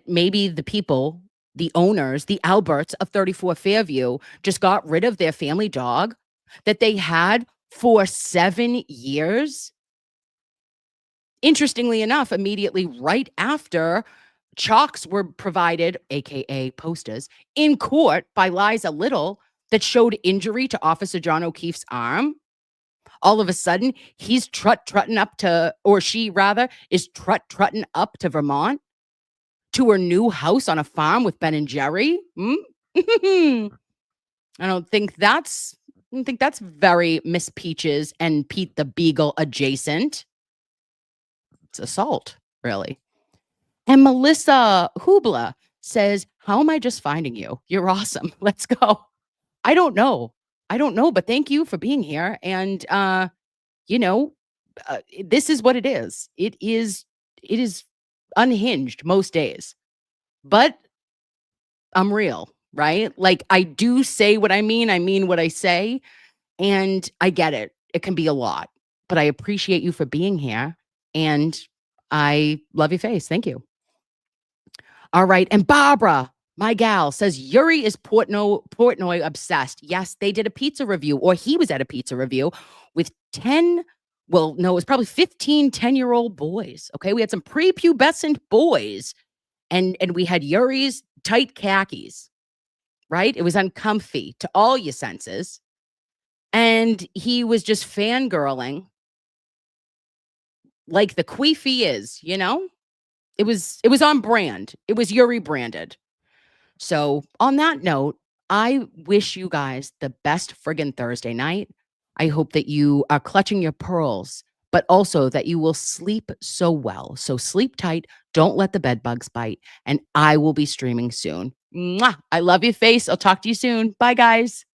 maybe the people, the owners, the Alberts of 34 Fairview just got rid of their family dog that they had for 7 years. Interestingly enough, immediately right after chalks were provided, aka posters, in court by Liza Little that showed injury to Officer John O'Keefe's arm. All of a sudden, he's trutting up to, or she rather, is trutting up to Vermont to her new house on a farm with Ben and Jerry. I don't think that's very Miss Peaches and Pete the Beagle adjacent. It's assault, really. And Melissa Hubla says, how am I just finding you? You're awesome. Let's go. I don't know, but thank you for being here. And, this is what it is. It is unhinged most days, but I'm real, right? Like I do say what I mean what I say, and I get it. It can be a lot, but I appreciate you for being here, and I love your face. Thank you. All right. And Barbara, my gal, says Yuri is Portnoy obsessed. Yes, they did a pizza review, or he was at a pizza review with 10, well, no, it was probably 15 10-year-old boys. Okay. We had some prepubescent boys, and we had Yuri's tight khakis, right? It was uncomfy to all your senses. And he was just fangirling like the queef he is, It was on brand. It was Yuri branded. So on that note, I wish you guys the best friggin' Thursday night. I hope that you are clutching your pearls, but also that you will sleep so well. So sleep tight. Don't let the bed bugs bite. And I will be streaming soon. Mwah! I love your face. I'll talk to you soon. Bye, guys.